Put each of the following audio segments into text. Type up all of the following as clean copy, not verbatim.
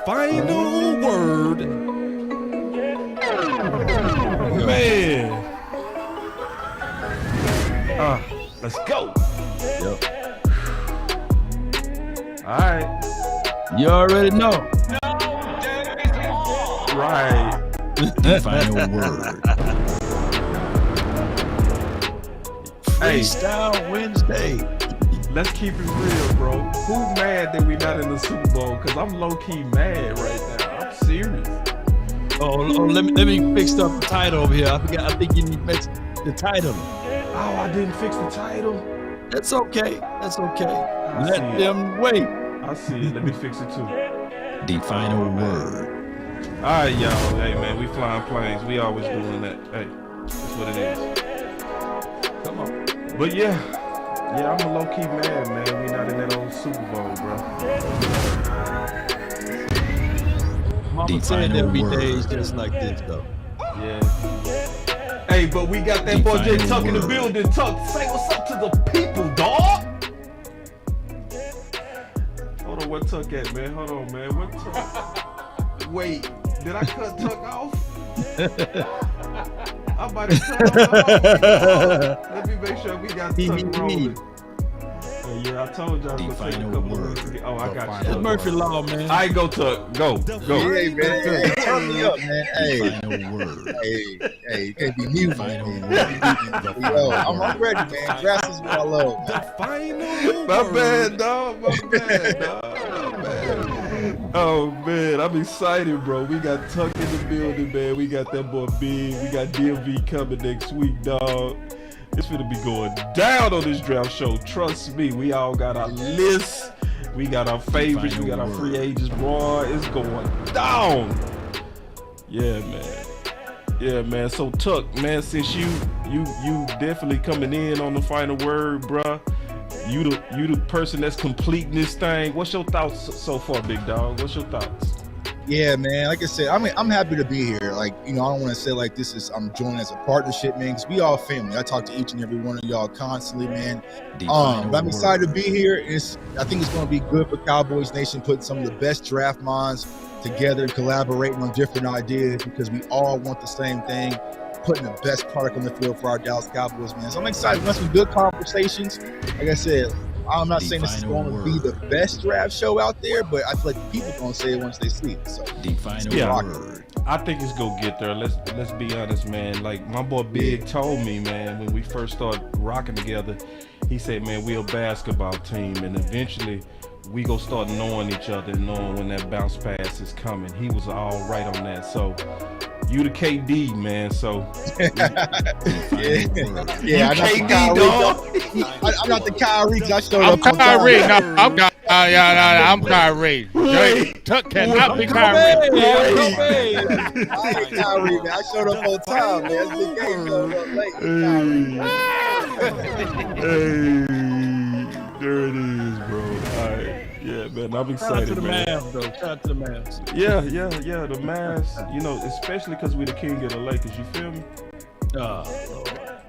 Final word. Man. Let's go. Yep. All right. You already know. Right. Final word. Freestyle Wednesday. Let's keep it real, bro. Who mad that we not in the Super Bowl? Because I'm low-key mad right now. I'm serious. Oh, let me fix up the title over here. I forgot. I think you need to fix the title. Oh, I didn't fix the title. That's okay. Let them wait. I see it. Let me fix it too. The final word. All right, y'all. Hey, man, we flying planes. We always doing that. Hey, that's what it is. Come on. But yeah, I'm a low-key mad, man. We not in that old Super Bowl, bro. Mama said every day is just like this, though. Yeah. Hey, but we got that boy Jay Tuck in the building. Tuck, say what's up to the people, dog. Hold on, where Tuck at, man? Hold on, man. What Tuck? Wait, did I cut Tuck off? I might have cut him off. Let me make sure we got Tuck rolling. Yeah, I told y'all I was going to take a couple of weeks to get. Oh, I got you. It's Murphy Law, man. All right, go Tuck. Go. Hey, man. Hey, turn me up, man. Hey. Final word. Hey, you can't be mute. Final Man. word. Yo, I'm ready, man. Grass is what I love. My bad, dog. My bad. Oh, man. I'm excited, bro. We got Tuck in the building, man. We got that boy Big. We got DMV coming next week, dog. It's finna be going down on this draft show. Trust me, we all got our lists. We got our favorites. We got our free agents. Boy, it's going down. Yeah, man. So Tuck, man, since you definitely coming in on the final word, bruh. You the person that's completing this thing. What's your thoughts so far, big dog? What's your thoughts? Yeah, man. Like I said, I'm happy to be here. Like, I don't want to say like this is I'm joining as a partnership, man, because we all family. I talk to each and every one of y'all constantly, man. But I'm excited to be here. I think it's going to be good for Cowboys Nation, putting some of the best draft minds together and collaborating on different ideas because we all want the same thing, putting the best product on the field for our Dallas Cowboys, man. So I'm excited. We have some good conversations. Like I said, I'm not saying this is going to be the best draft show out there, but I feel like people are going to say it once they see it. So the final word. I think it's gonna get there. Let's be honest, man. Like my boy Big told me, man, when we first started rocking together, he said, man, we're a basketball team, and eventually we gonna start knowing each other and knowing when that bounce pass is coming. He was all right on that. So you the KD, man. So yeah, KD, dog. I'm not the Kyrie because I showed I'm up on Kyrie. time. No, I'm Kyrie. Tuck cannot be Kyrie. I ain't Kyrie, man. I showed up on time, man. That's the game. Showed up late. Hey, there it is, bro. All right. Yeah, man, I'm excited, Shout out to the man. Mavs, though. Shout out to the Mavs. Yeah, the Mavs, especially because we the king of the Lakers, you feel me?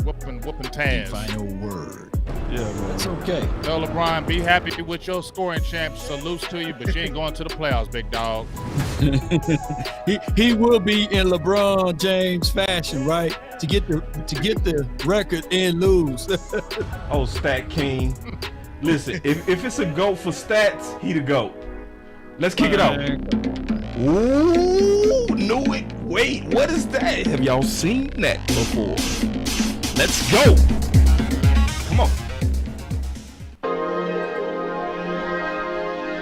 Whooping The Taz. final word. Yeah, man. It's okay. Tell LeBron, be happy with your scoring champ. Salutes to you, but you ain't going to the playoffs, big dog. he will be in LeBron James fashion, right? To get the record and lose. Oh, Stat King. Listen, if it's a GOAT for stats, he the GOAT. Let's kick it out. Ooh, knew it. Wait, what is that? Have y'all seen that before? Let's go. Come on.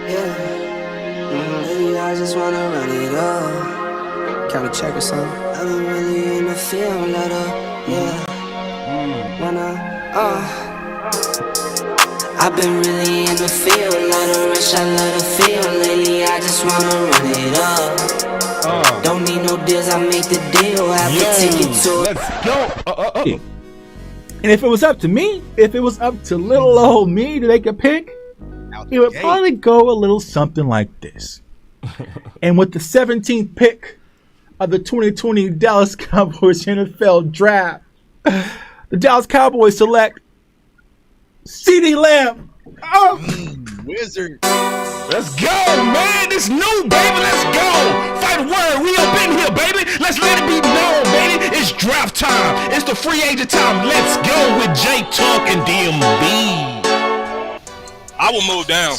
Yeah, I just wanna run it up. Count a check or something. I've been really in the field, let up. Yeah. I've been really in the field, let her rush, I let her feel. Lately, I just wanna run it up. Don't need no deals, I make the deal. Have to take it to Let's go. And if it was up to me, if it was up to little old me to make a pick, it would probably go a little something like this. And with the 17th pick of the 2020 Dallas Cowboys NFL Draft, the Dallas Cowboys select CeeDee Lamb. Wizard. Let's go, man. It's new, baby. Let's go. Fight word. We up in here, baby. Let's let it be known, baby. It's draft time. It's the free agent time. Let's go with J Tuck and DMB. I will move down.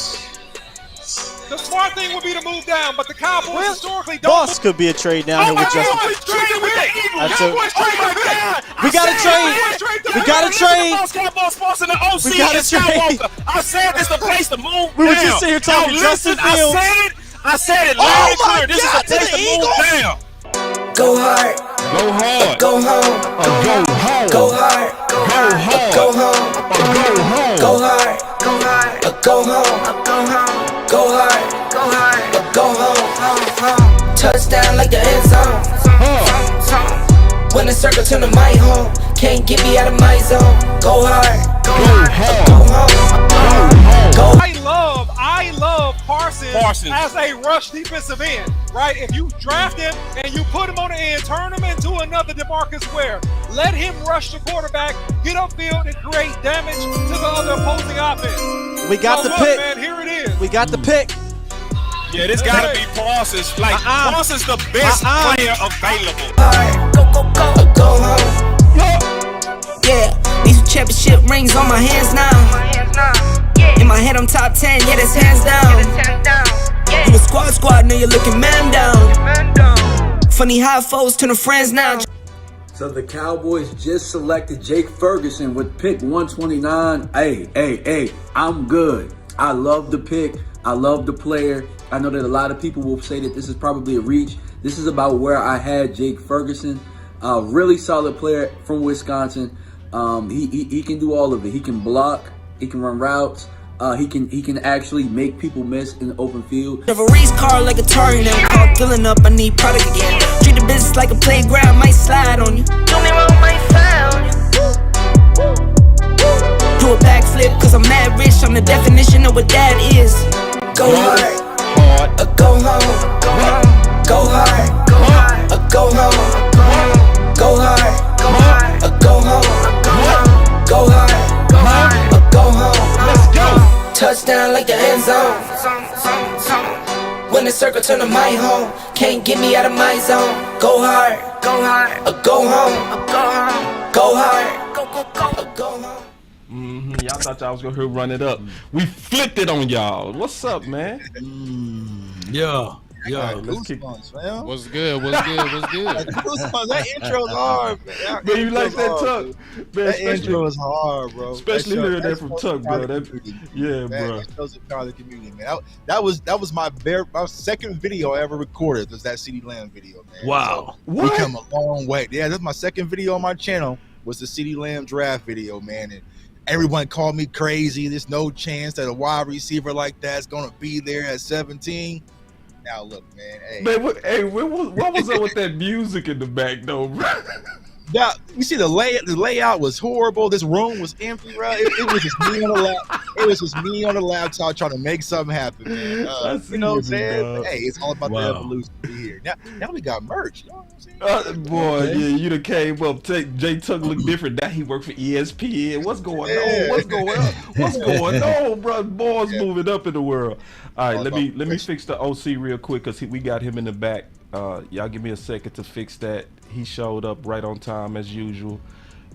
The smart thing would be to move down, but the Cowboys historically don't. Boss could be a trade down here with Justin. We got to trade. We got to trade. We got to trade. I said this is the place to move. We were just sitting here talking Justin Fields. I said it loud and clear. This is the place to move down. Go hard. Go hard. Go home. Go home. Go hard. Go hard. Go home. Go home. Go hard. Go hard. Go home. Go home. Go hard. Go hard. Go home. Touchdown like the end zone. When the circle turn to my home, can't get me out of my zone. Go hard. Go hard. Go home. Go home. I love Parsons as a rush defensive end, right? If you draft him and you put him on the end, turn him into another DeMarcus Ware. Let him rush the quarterback, get upfield, and create damage to the other opposing offense. We got the pick. Man, here it is. We got the pick. Yeah, this gotta be Parsons. Like, Parsons the best player available. Go home. Yeah, these championship rings on my hands now. In my head, I'm top 10, yeah, that's hands down. You a squad, now you're looking man down. Funny how foes turn to friends now. So the Cowboys just selected Jake Ferguson with pick 129. Hey, I'm good. I love the pick. I love the player. I know that a lot of people will say that this is probably a reach. This is about where I had Jake Ferguson. Really solid player from Wisconsin. He can do all of it. He can block. He can run routes. He can actually make people miss in the open field. Have a race car like a tornado. Car filling up, I need product again. Treat the business like a playground, might slide on you. Do me wrong, might fly on you. Do a backflip, cause I'm mad rich. I'm the definition of what that is. Go hard. Go home. Go hard. Go hard. Go home. Go hard. Go home. Go hard. Go home. Let's go. Touchdown like the end zone. When the circle turn to my home, can't get me out of my zone. Go hard. Go hard. Go home. Go hard. Go home. Y'all thought y'all was gonna hear run it up. We flipped it on y'all. What's up, man? Yeah. Let's kick. What's good? That intro's hard, man. Man, you like that Tuck? Man, That intro is hard, bro. Especially hearing that from Tuck, bro. Yeah, man, bro. It shows the power of the community, man. That was my second video I ever recorded. Was that CeeDee Lamb video, man? Wow. So we come a long way. Yeah, that's my second video on my channel. Was the CeeDee Lamb draft video, man. And everyone called me crazy. There's no chance that a wide receiver like that's gonna be there at 17. Now look, man. Hey, Man, what was up with that music in the back, though, bro? yeah, you see the layout was horrible. This room was empty, bro. It was just me on the lap. It was just me on the laptop trying to make something happen, man. You know what I'm saying? Hey, it's all about the evolution here. Now we got merch. You know what I'm saying? Boy, yeah, you done came up. Jay Tuck look different. Now he work for ESPN. What's going on? What's going on, bro? Boys moving up in the world. All right, let me fix the OC real quick because we got him in the back. Y'all give me a second to fix that. He showed up right on time as usual.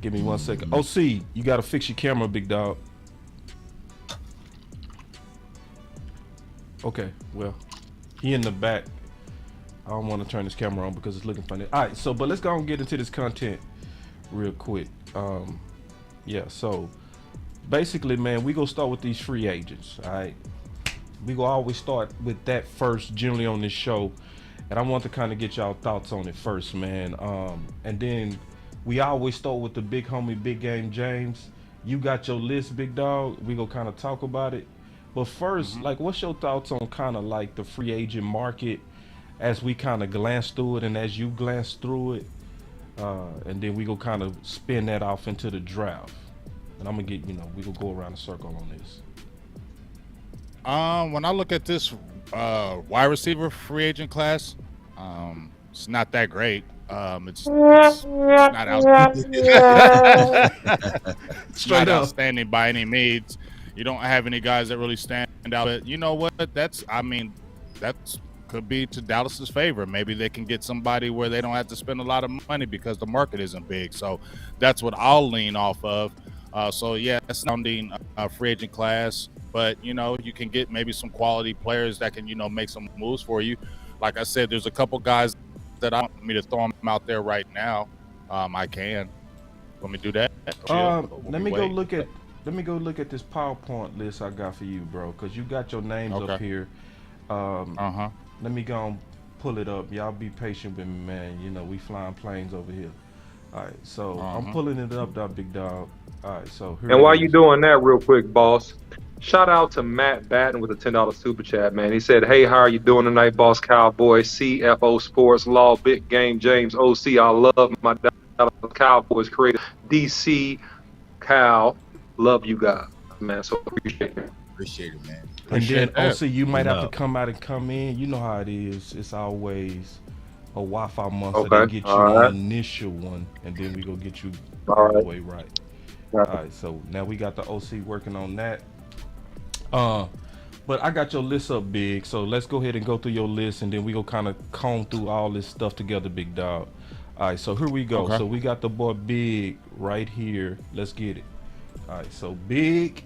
Give me 1 second. OC, you got to fix your camera, big dog. Okay, well, he in the back. I don't want to turn this camera on because it's looking funny. All right, but let's go and get into this content real quick. Yeah, so basically, man, we gonna start with these free agents. All right, we gonna always start with that first, generally on this show, and I want to kind of get y'all thoughts on it first, man. And then we always start with the big homie, Big Game James. You got your list, big dog. We gonna kind of talk about it. But first, like, what's your thoughts on kind of like the free agent market as we kind of glance through it and as you glance through it? And then we go kind of spin that off into the draft. And I'm gonna get, we gonna go around the circle on this. When I look at this wide receiver free agent class, it's not that great. It's not Straight up outstanding by any means. You don't have any guys that really stand out. But you know what? That's could be to Dallas's favor. Maybe they can get somebody where they don't have to spend a lot of money because the market isn't big. So that's what I'll lean off of. So yeah, sounding free agent class, but you know, you can get maybe some quality players that can, you know, make some moves for you. Like I said, there's a couple guys that I want me to throw them out there right now. I can. Let me do that. Let me go look at this PowerPoint list I got for you, bro, because you got your names up here. Let me go and pull it up. Y'all be patient with me, man. You know, we flying planes over here. All right, so I'm pulling it up, big dog. All right, so here. And while you doing that, real quick, boss, shout out to Matt Batten with a $10 super chat, man. He said, "Hey, how are you doing tonight, Boss Cowboy? CFO Sports Law, Big Game, James OC. I love my Dallas Cowboys creator, DC Cal. Love you guys, man. So appreciate it. Appreciate it, man. And then also, you might have to come out and come in. You know how it is. It's always a Wi-Fi monster that get you an initial one, and then we go get you all the way right. All right, so now we got the OC working on that. But I got your list up, Big. So let's go ahead and go through your list, and then we go kind of comb through all this stuff together, big dog. All right, so here we go. So we got the boy Big right here. Let's get it. All right, so Big,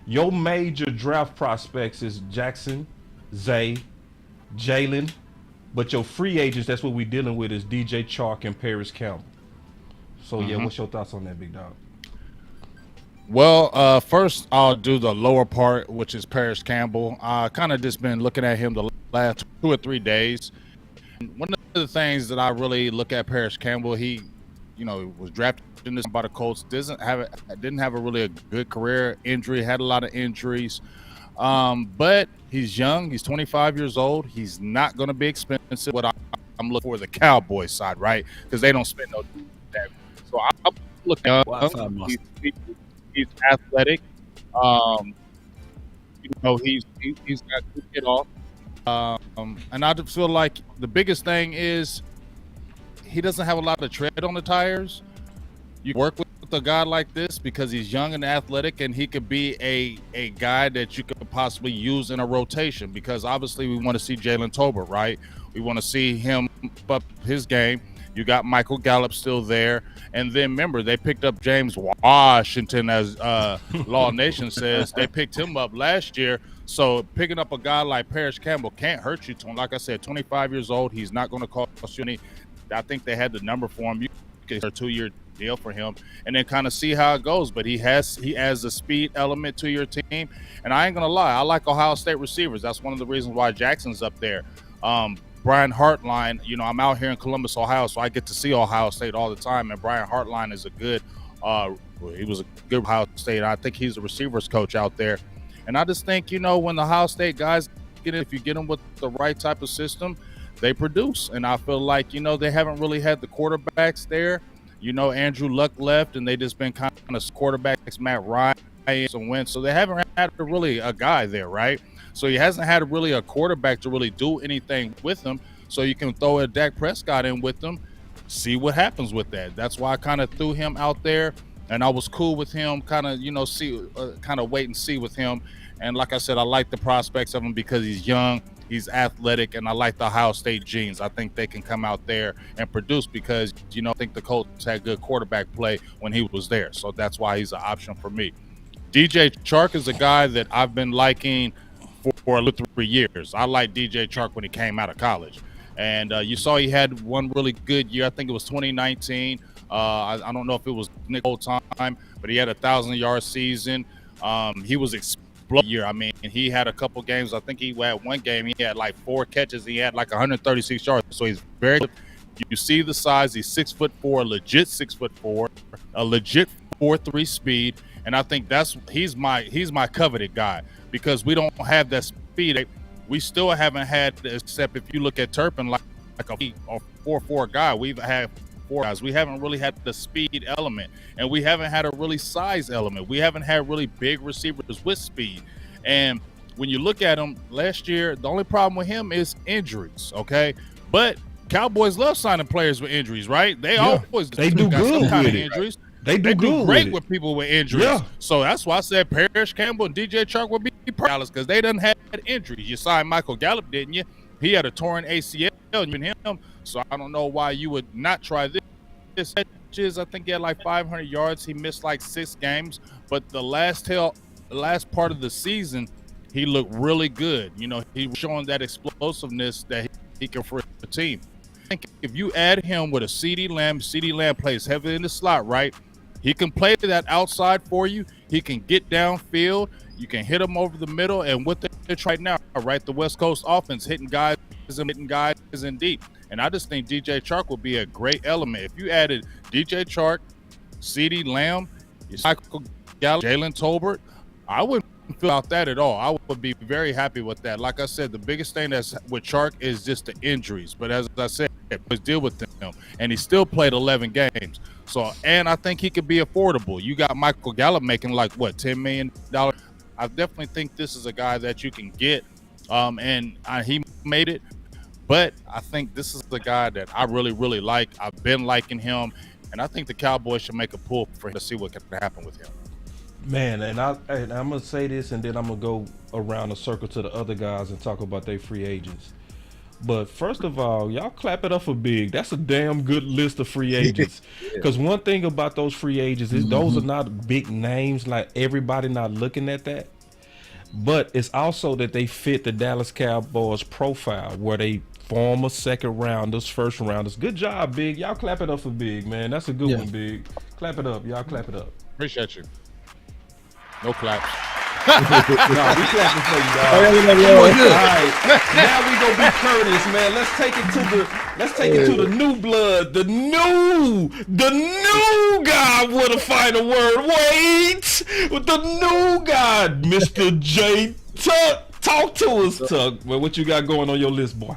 your major draft prospects is Jackson, Zay, Jalin, but your free agents, that's what we're dealing with, is DJ Chark and Paris Campbell. So yeah, what's your thoughts on that, big dog? Well, first I'll do the lower part, which is Paris Campbell. I kind of just been looking at him the last 2 or 3 days. One of the things that I really look at Paris Campbell, he, you know, was drafted in this by the Colts. Didn't have a really a good career. Injury, had a lot of injuries. But he's young. He's 25 years old. He's not going to be expensive. What I'm looking for the Cowboys side, right? Because they don't spend no that. So I'm looking young. He's athletic. You know, he's got good get off. And I just feel like the biggest thing is he doesn't have a lot of tread on the tires. You work with a guy like this because he's young and athletic, and he could be a guy that you could possibly use in a rotation, because obviously we want to see Jalen Tolbert, right? We want to see him up his game. You got Michael Gallup still there. And then remember, they picked up James Washington, as Law Nation says. They picked him up last year. So picking up a guy like Paris Campbell can't hurt you. Like I said, 25 years old. He's not going to cost you any. I think they had the number for him. You get a 2-year deal for him and then kind of see how it goes. But he adds a speed element to your team. And I ain't going to lie, I like Ohio State receivers. That's one of the reasons why Jackson's up there. Brian Hartline, you know, I'm out here in Columbus, Ohio, so I get to see Ohio State all the time. And Brian Hartline is he was a good Ohio State. I think he's a receivers coach out there. And I just think, you know, when the Ohio State guys if you get them with the right type of system, they produce. And I feel like, you know, they haven't really had the quarterbacks there. You know, Andrew Luck left, and they just been kind of quarterbacks, Matt Ryan and Wentz. So they haven't had really a guy there, right? So he hasn't had really a quarterback to really do anything with him. So you can throw a Dak Prescott in with them, see what happens with that. That's why I kind of threw him out there, and I was cool with him, kind of, you know, kind of wait and see with him. And like I said, I like the prospects of him because he's young, he's athletic, and I like the Ohio State genes. I think they can come out there and produce because, you know, I think the Colts had good quarterback play when he was there. So that's why he's an option for me. DJ Chark is a guy that I've been liking for 3 years. I liked DJ Chark when he came out of college. And you saw he had one really good year. I think it was 2019. I don't know if it was Nick whole time, but he had a 1,000-yard season. He was explosive year. I mean, he had a couple games. I think he had one game. He had like 4 catches. He had like 136 yards. So he's very good. You see the size. He's 6'4", legit 6'4", a legit 4.3 speed. And I think he's my coveted guy because we don't have that speed. We still haven't had, except if you look at Turpin, like a 4.4 guy. We've had 4 guys. We haven't really had the speed element, and we haven't had a really size element. We haven't had really big receivers with speed. And when you look at him last year, the only problem with him is injuries, okay? But Cowboys love signing players with injuries, right? They do good with injuries. They do good great with with people with injuries. Yeah. So that's why I said Parrish Campbell and DJ Chark would be Dallas because they done had injuries. You signed Michael Gallup, didn't you? He had a torn ACL and him. So I don't know why you would not try this. I think he had like 500 yards. He missed like 6 games, but the last part of the season, he looked really good. You know, he was showing that explosiveness that he can for the team. I think if you add him with a CeeDee Lamb plays heavily in the slot, right? He can play that outside for you. He can get downfield. You can hit him over the middle. And what they're trying now, right? The West Coast offense hitting guys in deep. And I just think DJ Chark would be a great element. If you added DJ Chark, CeeDee Lamb, Michael Gallup, Jalen Tolbert, I wouldn't feel about that at all. I would be very happy with that. Like I said, the biggest thing that's with Chark is just the injuries. But as I said, let's deal with them. And he still played 11 games. So, and I think he could be affordable. You got Michael Gallup making like, what, $10 million? I definitely think this is a guy that you can get. He made it. But I think this is the guy that I really, really like. I've been liking him. And I think the Cowboys should make a pull for him to see what can happen with him. Man, and I'm going to say this, and then I'm going to go around the circle to the other guys and talk about their free agents. But first of all, y'all clap it up for Big. That's a damn good list of free agents. Because one thing about those free agents is those are not big names, like everybody not looking at that. But it's also that they fit the Dallas Cowboys profile where they former second rounders, first rounders. Good job, Big. Y'all clap it up for Big, man. That's a good one, Big. Clap it up. Y'all clap it up. Appreciate you. No claps. No, we clapping for you, dog. All right, now we gonna be courteous, man. Let's take it to the new blood, the new guy with a final word. Wait, with the new guy, Mr. J Tuck. Talk to us, Tuck. Well, what you got going on your list, boy?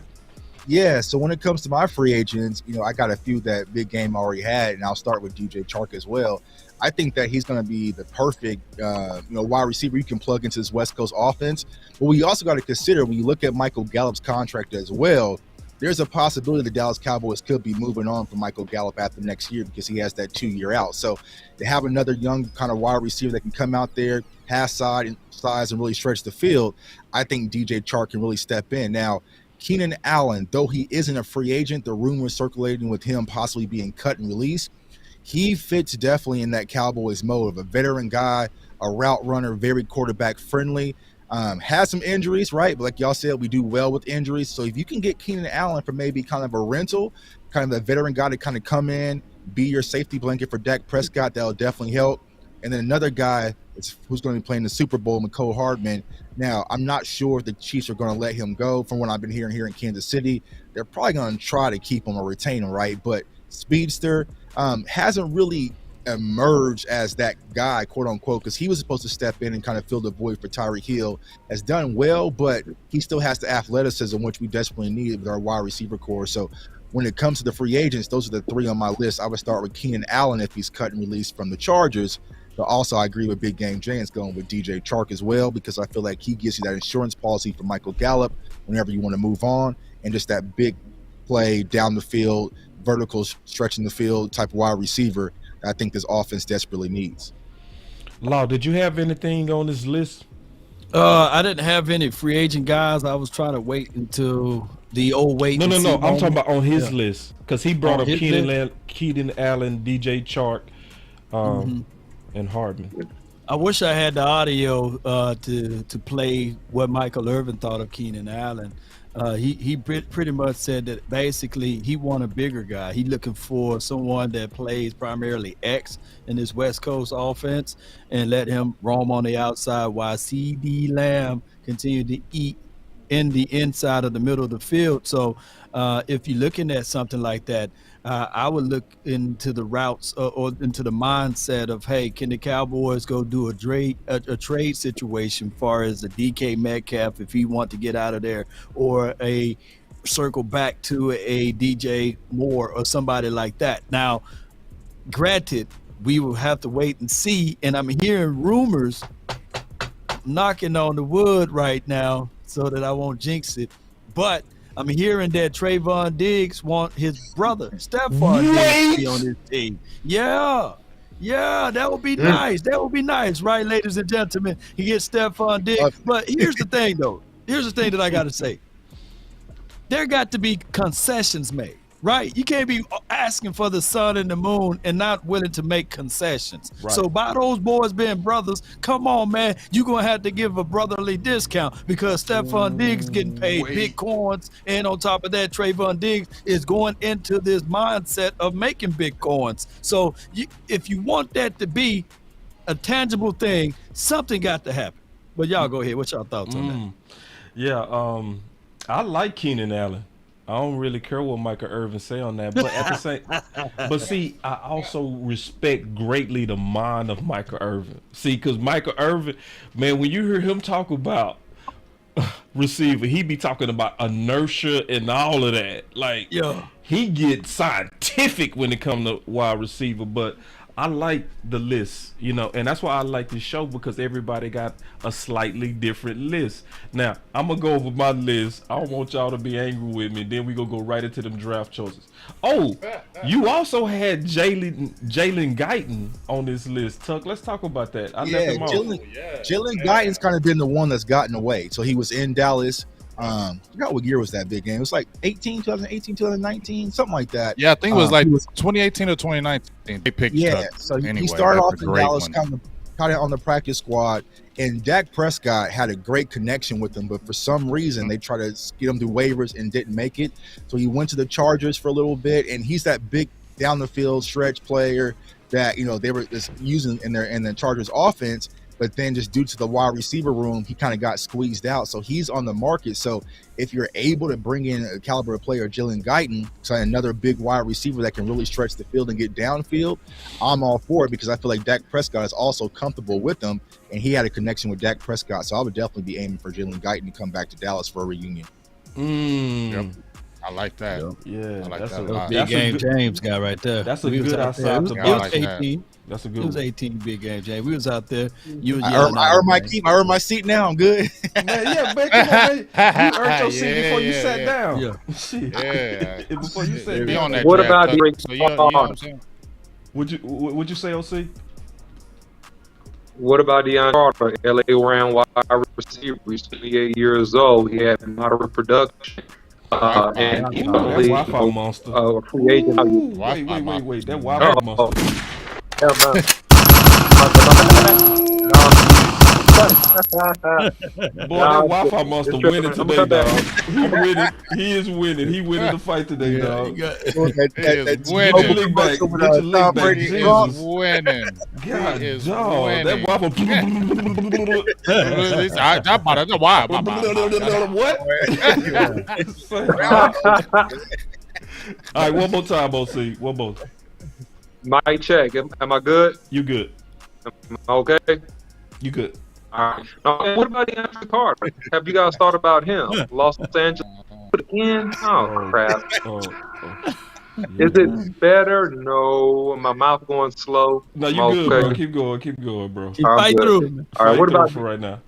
Yeah, so when it comes to my free agents, I got a few that Big Game already had, and I'll start with DJ Chark as well. I think that he's going to be the perfect, wide receiver you can plug into this West Coast offense. But we also got to consider when you look at Michael Gallup's contract as well, there's a possibility the Dallas Cowboys could be moving on from Michael Gallup after next year because he has that 2-year out. So to have another young kind of wide receiver that can come out there, has size and really stretch the field, I think DJ Chark can really step in. Now, Keenan Allen, though he isn't a free agent, the rumors circulating with him possibly being cut and released, he fits definitely in that Cowboys mode of a veteran guy, a route runner, very quarterback friendly. Has some injuries, right? But like y'all said, we do well with injuries. So if you can get Keenan Allen for maybe kind of a rental, kind of a veteran guy to kind of come in, be your safety blanket for Dak Prescott, that'll definitely help. And then another guy who's going to be playing the Super Bowl, Mecole Hardman. Now, I'm not sure if the Chiefs are going to let him go. From what I've been hearing here in Kansas City, they're probably going to try to keep him or retain him, right? But speedster hasn't really emerged as that guy, quote unquote, because he was supposed to step in and kind of fill the void for Tyreek Hill. Has done well, but he still has the athleticism, which we desperately need with our wide receiver core. So when it comes to the free agents, those are the 3 on my list. I would start with Keenan Allen if he's cut and released from the Chargers. But also, I agree with Big Game James going with DJ Chark as well, because I feel like he gives you that insurance policy for Michael Gallup whenever you want to move on, and just that big play down the field, vertical stretching the field type of wide receiver that I think this offense desperately needs. Law, did you have anything on this list? I didn't have any free agent guys. I was trying to wait until the old wait. No. I'm talking about on his list because he brought up Keenan Allen, DJ Chark, and Hardman. I wish I had the audio to play what Michael Irvin thought of Keenan Allen. He pretty much said that basically he want a bigger guy. He looking for someone that plays primarily X in this West Coast offense and let him roam on the outside while CeeDee Lamb continue to eat in the inside of the middle of the field. So if you're looking at something like that, I would look into the routes or into the mindset of, hey, can the Cowboys go do a trade situation as far as a DK Metcalf if he want to get out of there, or a circle back to a DJ Moore or somebody like that. Now, granted, we will have to wait and see, and I'm hearing rumors, knocking on the wood right now so that I won't jinx it, but I'm hearing that Trayvon Diggs want his brother, Stephon Diggs, to be on his team. Yeah. Yeah, that would be nice. That would be nice, right, ladies and gentlemen? He gets Stephon Diggs. But here's the thing, though. Here's the thing that I got to say. There got to be concessions made, right? You can't be asking for the sun and the moon and not willing to make concessions. Right. So by those boys being brothers, come on, man. You're going to have to give a brotherly discount because Stephon Diggs getting paid big coins. And on top of that, Trayvon Diggs is going into this mindset of making big coins. So if you want that to be a tangible thing, something got to happen. But y'all go ahead. What's y'all thoughts on that? Yeah, I like Keenan Allen. I don't really care what Michael Irvin say on that, but at the same, but see, I also respect greatly the mind of Michael Irvin. See, because Michael Irvin, man, when you hear him talk about receiver, he be talking about inertia and all of that. Like, he gets scientific when it comes to wide receiver. But I like the list, you know, and that's why I like this show, because everybody got a slightly different list. Now, I'm going to go over my list. I don't want y'all to be angry with me. Then we going to go right into them draft choices. Oh, you also had Jalin Guyton on this list. Tuck, let's talk about that. I left him off. Jalin Guyton's kind of been the one that's gotten away. So he was in Dallas. I forgot what year was that big game. It was like 2018, 2019, something like that. Yeah, I think it was like 2018 or 2019. They picked so anyway, he started off that's a in great Dallas, one. kind of on the practice squad, and Dak Prescott had a great connection with him, but for some reason they tried to get him through waivers and didn't make it. So he went to the Chargers for a little bit, and he's that big down the field stretch player that, you know, they were just using in the Chargers offense. But then just due to the wide receiver room, he kind of got squeezed out. So he's on the market. So if you're able to bring in a caliber player, Jalin Guyton, so another big wide receiver that can really stretch the field and get downfield, I'm all for it, because I feel like Dak Prescott is also comfortable with him, and he had a connection with Dak Prescott. So I would definitely be aiming for Jalin Guyton to come back to Dallas for a reunion. Yep. I like that. Yeah, I like that's that a Big game James guy right there. That's a We was good out there. outside It the was box. 18. That's a good It was one. 18 big game, James. We was out there. You was I yelling out, earned my man. keep. I earned my seat now. I'm good. Man, yeah, man, come on, man. You earned your seat before you sat down. Yeah. Shit. Yeah. Before you sat Be on down. that What track, about Tuck. Drake So you know what I'm saying? Would you say, OC? What about Deion Carter, LA Rams wide receiver? He's 28 years old. He had moderate production. And he That probably Wi-Fi monster. a free agent. Ooh, wait. That Wi-Fi monster. Boy, that Wi-Fi monster winning today, dog. He winning. He is winning. He winning the fight today, dog. That's winning. Go lick back. Get your lick back. He Jesus. is winning. God, He is dog. winning. That Wi-Fi. What? All right, one more time, OC. One more. Mic check. Am I good? You good. Am I okay? You good. All right. What about DeAndre Carter? Have you guys thought about him? Los Angeles put in? Oh, crap. Is it better? No. My mouth going slow. No, you good, bro. Keep going. Keep going, bro. Keep fighting through. All right. What about for right now?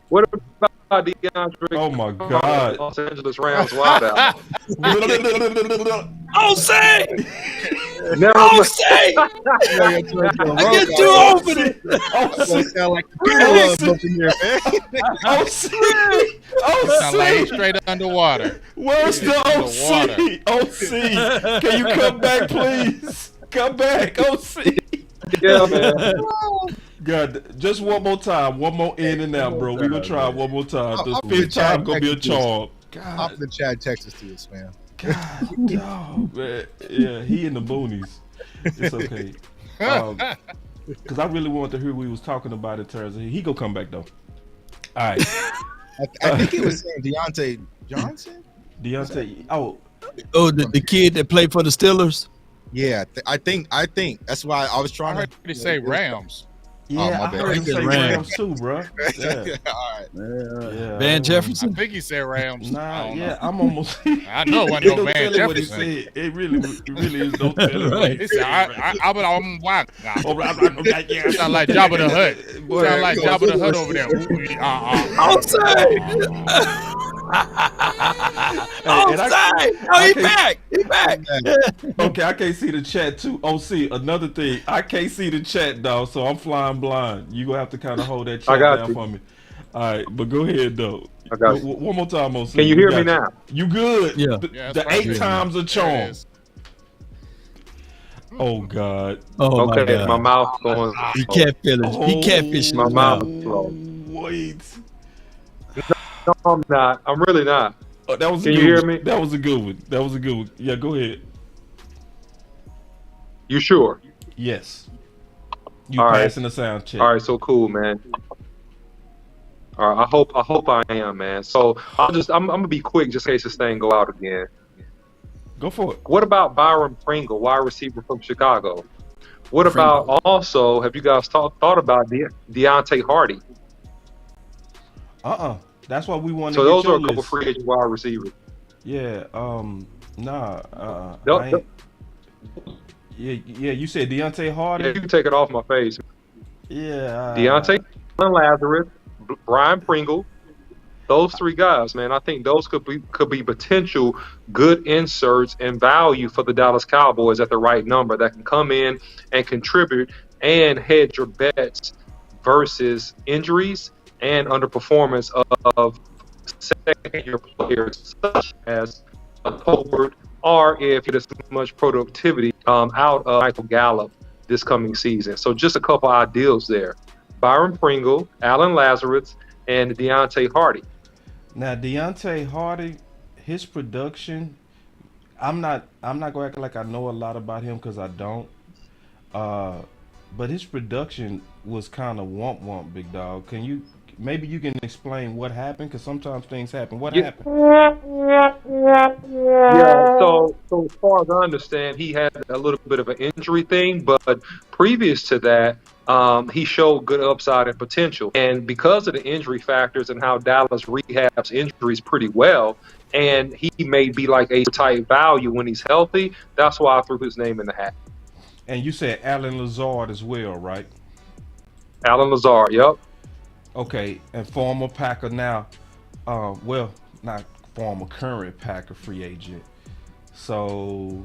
What about DeAndre? Oh my God. Los Angeles Rams wideout. Oh, say! Never Oh, say! I get too over it. Sound like the people up in here, man. Oh, Sound like he's straight underwater. Where's the OC? OC, can you come back, please? Come back, OC. Yeah, man. God, just one more time. One more in and out, bro. We're going to try one more time. The fifth time going to be a charm. I'm the Chad Texas to this, man. God, dog, man. Yeah, he in the boonies. It's okay. Because I really wanted to hear what he was talking about in terms of he gonna come back though. All right. I think he was saying Deontay Johnson. Deontay. Oh, the kid that played for the Steelers. Yeah, I think that's why I was trying I heard to say Rams. Yeah, my I bad. heard him say Rams. Rams too, bro. Yeah. All right. Yeah. Van I Jefferson. think he said Rams. Nah, yeah, I'm almost. I know it wasn't Don't no Van tell him what he Jefferson. said. It really is. Don't tell him. Right. He said, I'm whack. Oh, yeah. Sound like Jabba the Hutt. Boy, Sound like Jabba the Hutt over there. I'll say. He back. He back. Okay, I can't see the chat too. OC, another thing, I can't see the chat, dog, so I'm flying blind. You gonna have to kind of hold that chat down for me. All right, but go ahead though. I got you. One more time, OC. Can you hear me now? You good? Yeah. The 8 times a charm. Oh God. Oh okay, my God. my mouth going. He can't finish. He can't finish. My mouth is slow. Wait. No, I'm not. I'm really not. That was. Can you hear me? That was a good one. That was a good one. Yeah, go ahead. You sure? Yes. You All passing the sound check. All right, so cool, man. All right, I hope I am, man. So I'm gonna be quick just in case this thing go out again. Go for it. What about Byron Pringle, wide receiver from Chicago? What about also, have you guys thought about Deontay Hardy? That's why we wanted So to get those your are a couple list. free agent wide receivers. Yeah, Nope. Yeah, you said Deontay Hardy? Yeah, you can take it off my face. Yeah. Deontay Lazarus, Brian Pringle, those 3 guys, man. I think those could be potential good inserts and value for the Dallas Cowboys at the right number that can come in and contribute and hedge your bets versus injuries and underperformance of second-year players such as Colbert, or if there's much productivity out of Michael Gallup this coming season. So just a couple ideals there. Byron Pringle, Alan Lazarus, and Deontay Hardy. Now Deontay Hardy, his production, I'm not gonna act like I know a lot about him because I don't. But his production was kind of womp, big dog. Maybe you can explain what happened, because sometimes things happen. What happened? Yeah, so as far as I understand, he had a little bit of an injury thing, but previous to that, he showed good upside and potential. And because of the injury factors and how Dallas rehabs injuries pretty well, and he may be like a type value when he's healthy, that's why I threw his name in the hat. And you said Alan Lazard as well, right? Alan Lazard, yep. Okay, and former Packer now, well, not former, current Packer free agent. So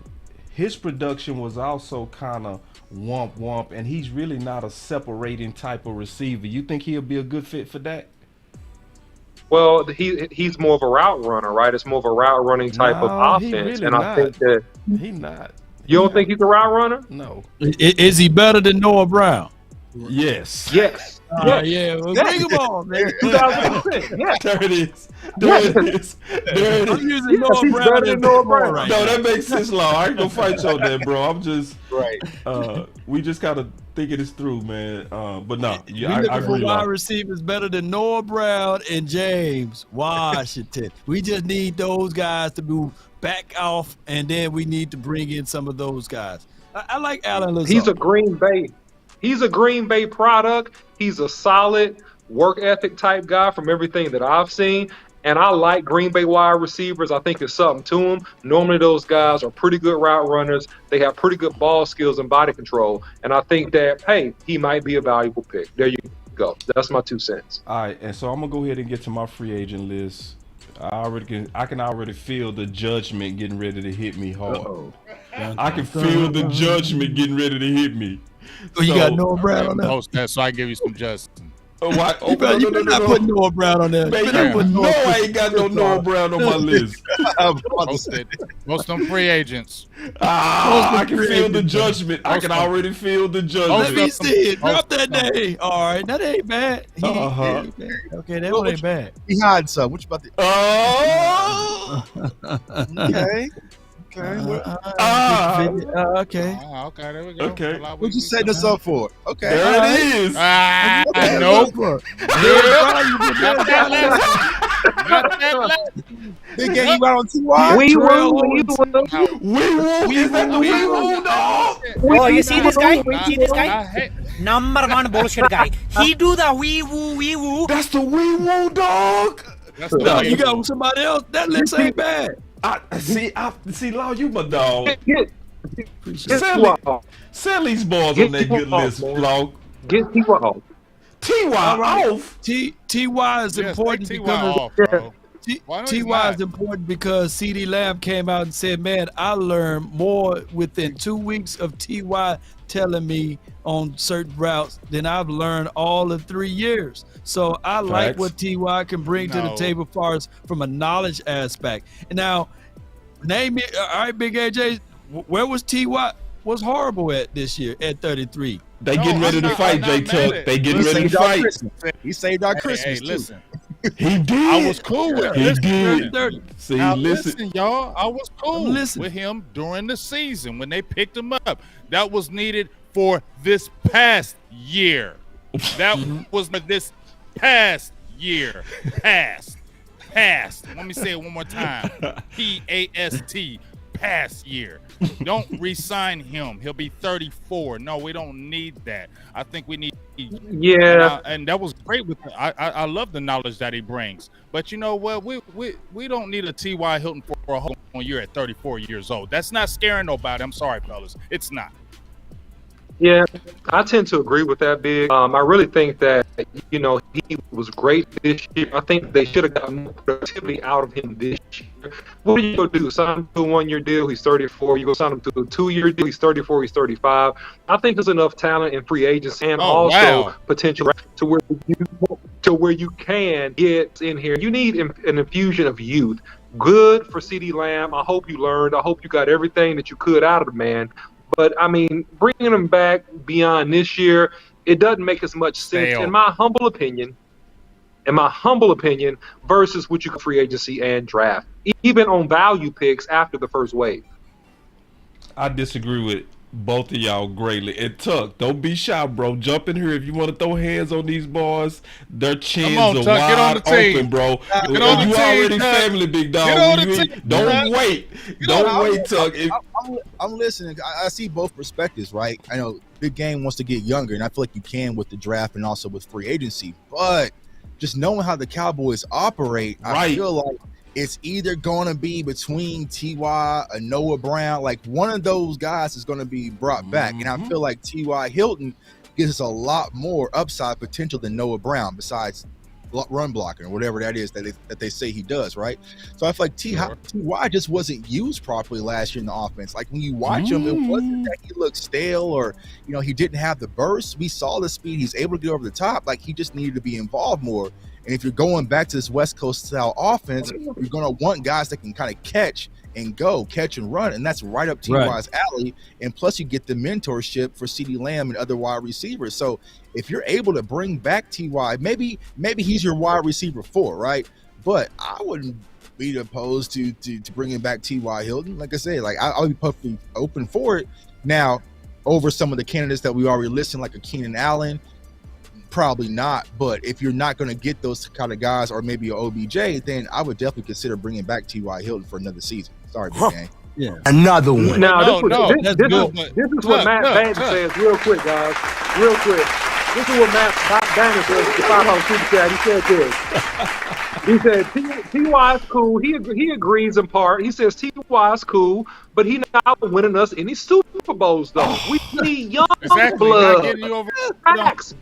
his production was also kind of womp, and he's really not a separating type of receiver. You think he'll be a good fit for that? Well, he's more of a route runner, right? It's more of a route running type of offense, really and I think that he's not. You don't think he's a route runner? No. Is he better than Noah Brown? Yes. Yes. Yeah. Well, bring him on, man. 2000%. Yes. There it is. There it is. I'm using Noah Brown as Noah Brown. right No, now. that makes sense, Law. I ain't gonna fight you on that, bro. I'm just Right. we just gotta thinking this through, man. But no, We I looking agree. for Law. wide receivers better than Noah Brown and James Washington. We just need those guys to move back off, and then we need to bring in some of those guys. I like Alan Lazard. He's a Green Bay product. He's a solid work ethic type guy from everything that I've seen. And I like Green Bay wide receivers. I think there's something to them. Normally those guys are pretty good route runners. They have pretty good ball skills and body control. And I think that, hey, he might be a valuable pick. There you go. That's my 2 cents. All right, and so I'm gonna go ahead and get to my free agent list. I can already feel the judgment getting ready to hit me hard. I can feel the judgment getting ready to hit me. Oh, you got Noah Brown on there? Post that so I can give you some Justin. Why? You better not put Noah Brown on there. Man, I ain't got no Noah Brown on my list. Most of them free agents. I can feel the judgment. I can already feel the judgment. Let me see it. Drop that name. All right, that ain't bad. Okay, that one ain't bad. He hiding some. What you about to? Oh. Okay. Okay. Okay, there we go. Okay. What you setting us up for? Okay. There it is. Nope. Big game, you out on TY? We will. Is that the wee woo dog? Oh, you see this guy? See this guy? Number one bullshit guy. He do the wee woo. That's the wee woo dog. No, you got somebody else. That list ain't bad. See, Law, you my dog. Get Sell these balls on that good list, Law. Get T.Y. off. T.Y. off? T.Y. is important T.Y. because off, bro. T.Y. is important because C.D. Lamb came out and said, man, I learned more within 2 weeks of T.Y. telling me on certain routes than I've learned all in 3 years. So I like what T.Y. can bring to the table as far as from a knowledge aspect. And now, name me, all right, Big AJ, where was T.Y. was horrible at this year at 33? They getting ready to fight, J Tuck. They getting ready to fight. He saved our Christmas. Hey, listen. He did. I was cool with him. He did. See, now, listen, y'all. I was cool with him during the season when they picked him up. That was needed for this past year. That was for this past year. Past. Let me say it one more time. P-A-S-T. Past year. Don't re-sign him. He'll be 34. No, we don't need that. I think we need. Yeah, and that was great with. I love the knowledge that he brings. But you know what? We don't need a T.Y. Hilton for a whole year at 34 years old. That's not scaring nobody. I'm sorry, fellas. It's not. Yeah, I tend to agree with that, Big. I really think that, he was great this year. I think they should have gotten more productivity out of him this year. What are you going to do? Sign him to a 1-year deal, he's 34. You go sign him to a 2-year deal, he's 34, he's 35. I think there's enough talent in free agency and potential to where you can get in here. You need an infusion of youth. Good for CeeDee Lamb. I hope you learned. I hope you got everything that you could out of the man. But, I mean, bringing him back beyond this year, it doesn't make as much sense, in my humble opinion, versus what you can free agency and draft, even on value picks after the first wave. I disagree with both of y'all greatly. And Tuck, don't be shy, bro. Jump in here if you want to throw hands on these boys. Their chins are Tuck, wide open, bro. You already family, big dog. Don't wait. Don't wait, Tuck. I'm listening. I see both perspectives, right? I know Big Game wants to get younger, and I feel like you can with the draft and also with free agency. But just knowing how the Cowboys operate, I feel like it's either going to be between T.Y. and Noah Brown. Like, one of those guys is going to be brought back. And I feel like T.Y. Hilton gives us a lot more upside potential than Noah Brown, besides run blocking or whatever that is that they say he does, right? So I feel like T.Y. just wasn't used properly last year in the offense. Like, when you watch him, it wasn't that he looked stale or, he didn't have the burst. We saw the speed. He's able to get over the top. Like, he just needed to be involved more. And if you're going back to this West Coast style offense, you're going to want guys that can kind of catch and run. And that's right up T.Y.'s alley. And plus you get the mentorship for CeeDee Lamb and other wide receivers. So if you're able to bring back T.Y., maybe he's your wide receiver 4, right? But I wouldn't be opposed to bringing back T.Y. Hilton. Like I said, like I'll be perfectly open for it. Now, over some of the candidates that we already listed, like a Keenan Allen, probably not. But if you're not going to get those kind of guys, or maybe an OBJ, then I would definitely consider bringing back T.Y. Hilton for another season. Sorry, Big Gang. Yeah, another one. Now, this is what Matt Bannon says, real quick, guys. Real quick. This is what Matt Bannon says, the $5 super chat. He said this. He said, T.Y. is cool. He agrees in part. He says T.Y. is cool, but he's not winning us any Super Bowls, though. We need young blood. Facts,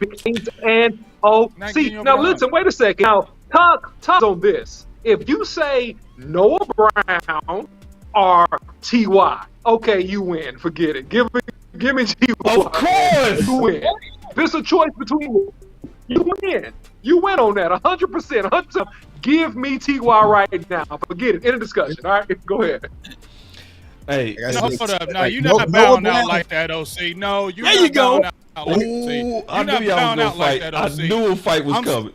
and OC. Now, listen, wait a second. Now, Tuck on this. If you say Noah Brown or T.Y., okay, you win. Forget it. Give me T.Y. Of course. You win. If it's a choice between you win. You win on that 100%. Give me T.Y. right now. Forget it. End of discussion. All right, go ahead. Hey, hold up. No, you're not bowing out like that, OC. No, you're there. You go. I knew y'all was gonna fight. I knew a fight was coming.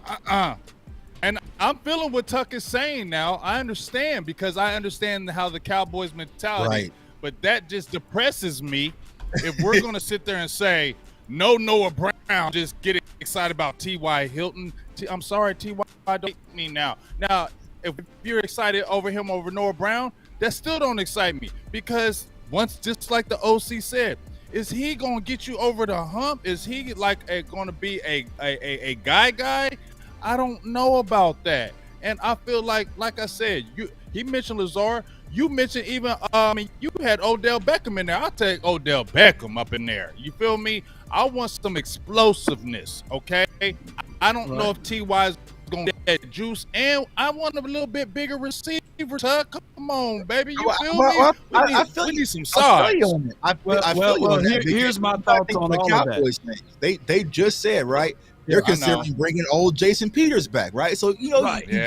And I'm feeling what Tuck is saying now. I understand, because I understand how the Cowboys mentality. Right. But that just depresses me if we're going to sit there and say, no Noah Brown, just get excited about T.Y. Hilton. I'm sorry, T.Y. don't hate me now. Now, if you're excited over him over Noah Brown, that still don't excite me, because just like the OC said, is he going to get you over the hump? Is he going to be a guy? I don't know about that. And I feel like I said, he mentioned Lazard. You mentioned even, you had Odell Beckham in there. I'll take Odell Beckham up in there. You feel me? I want some explosiveness, okay? I don't know if T.Y. is gonna get that juice, and I want a little bit bigger receiver. Tuck, come on, baby, you feel me? We need some size. Here's my thoughts on all of that. They just said, right, they're considering bringing old Jason Peters back, right? So you gotta, you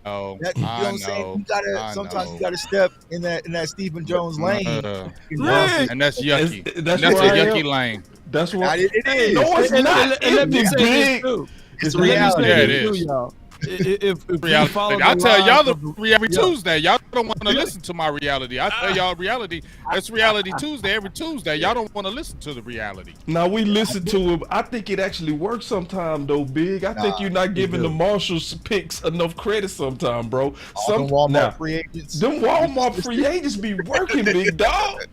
know what I'm saying? You gotta sometimes you gotta step in that Stephen Jones lane, and that's yucky. That's a yucky lane. That's what it is. No, it's not. Let me say this too. It's reality. Yeah, it is. Y'all. If reality. I tell y'all every Tuesday. Y'all don't want to listen to my reality. I tell y'all reality. It's Reality Tuesday every Tuesday. Y'all don't want to listen to the reality. Now we listen to him. I think it actually works sometime though, Big. I think you're not giving the Marshall's picks enough credit sometime, bro. Some Walmart free agents. Them Walmart free agents be working, big dog.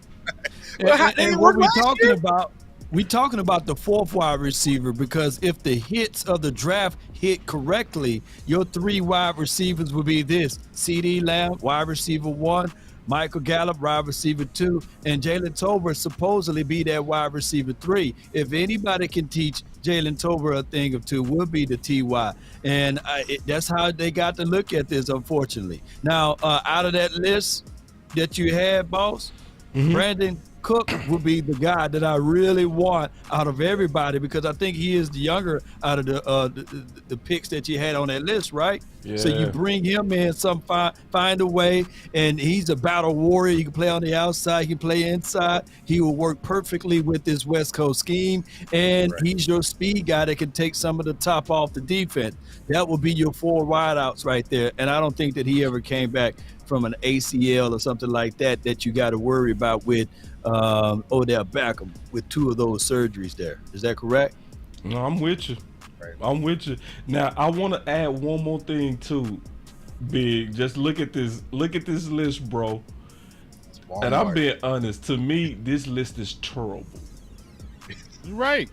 And what we talking about? We talking about the fourth wide receiver, because if the hits of the draft hit correctly, your 3 wide receivers would be this: CeeDee Lamb, wide receiver 1, Michael Gallup, wide receiver 2, and Jalen Tolbert supposedly be that wide receiver 3. If anybody can teach Jalen Tolbert a thing or two, would be the TY. And that's how they got to look at this, unfortunately. Now, out of that list that you had, boss, Brandon Cook would be the guy that I really want out of everybody, because I think he is the younger out of the picks that you had on that list, right? Yeah. So you bring him in, find a way, and he's a battle warrior. He can play on the outside, he can play inside. He will work perfectly with this West Coast scheme, and he's your speed guy that can take some of the top off the defense. That will be your 4 wideouts right there, and I don't think that he ever came back from an ACL or something like that you got to worry about with Odell Beckham with 2 of those surgeries there. Is that correct? No, I'm with you. I'm with you. Now, I want to add one more thing too, Big. Just look at this list, bro. And I'm being honest. To me, this list is terrible. Right.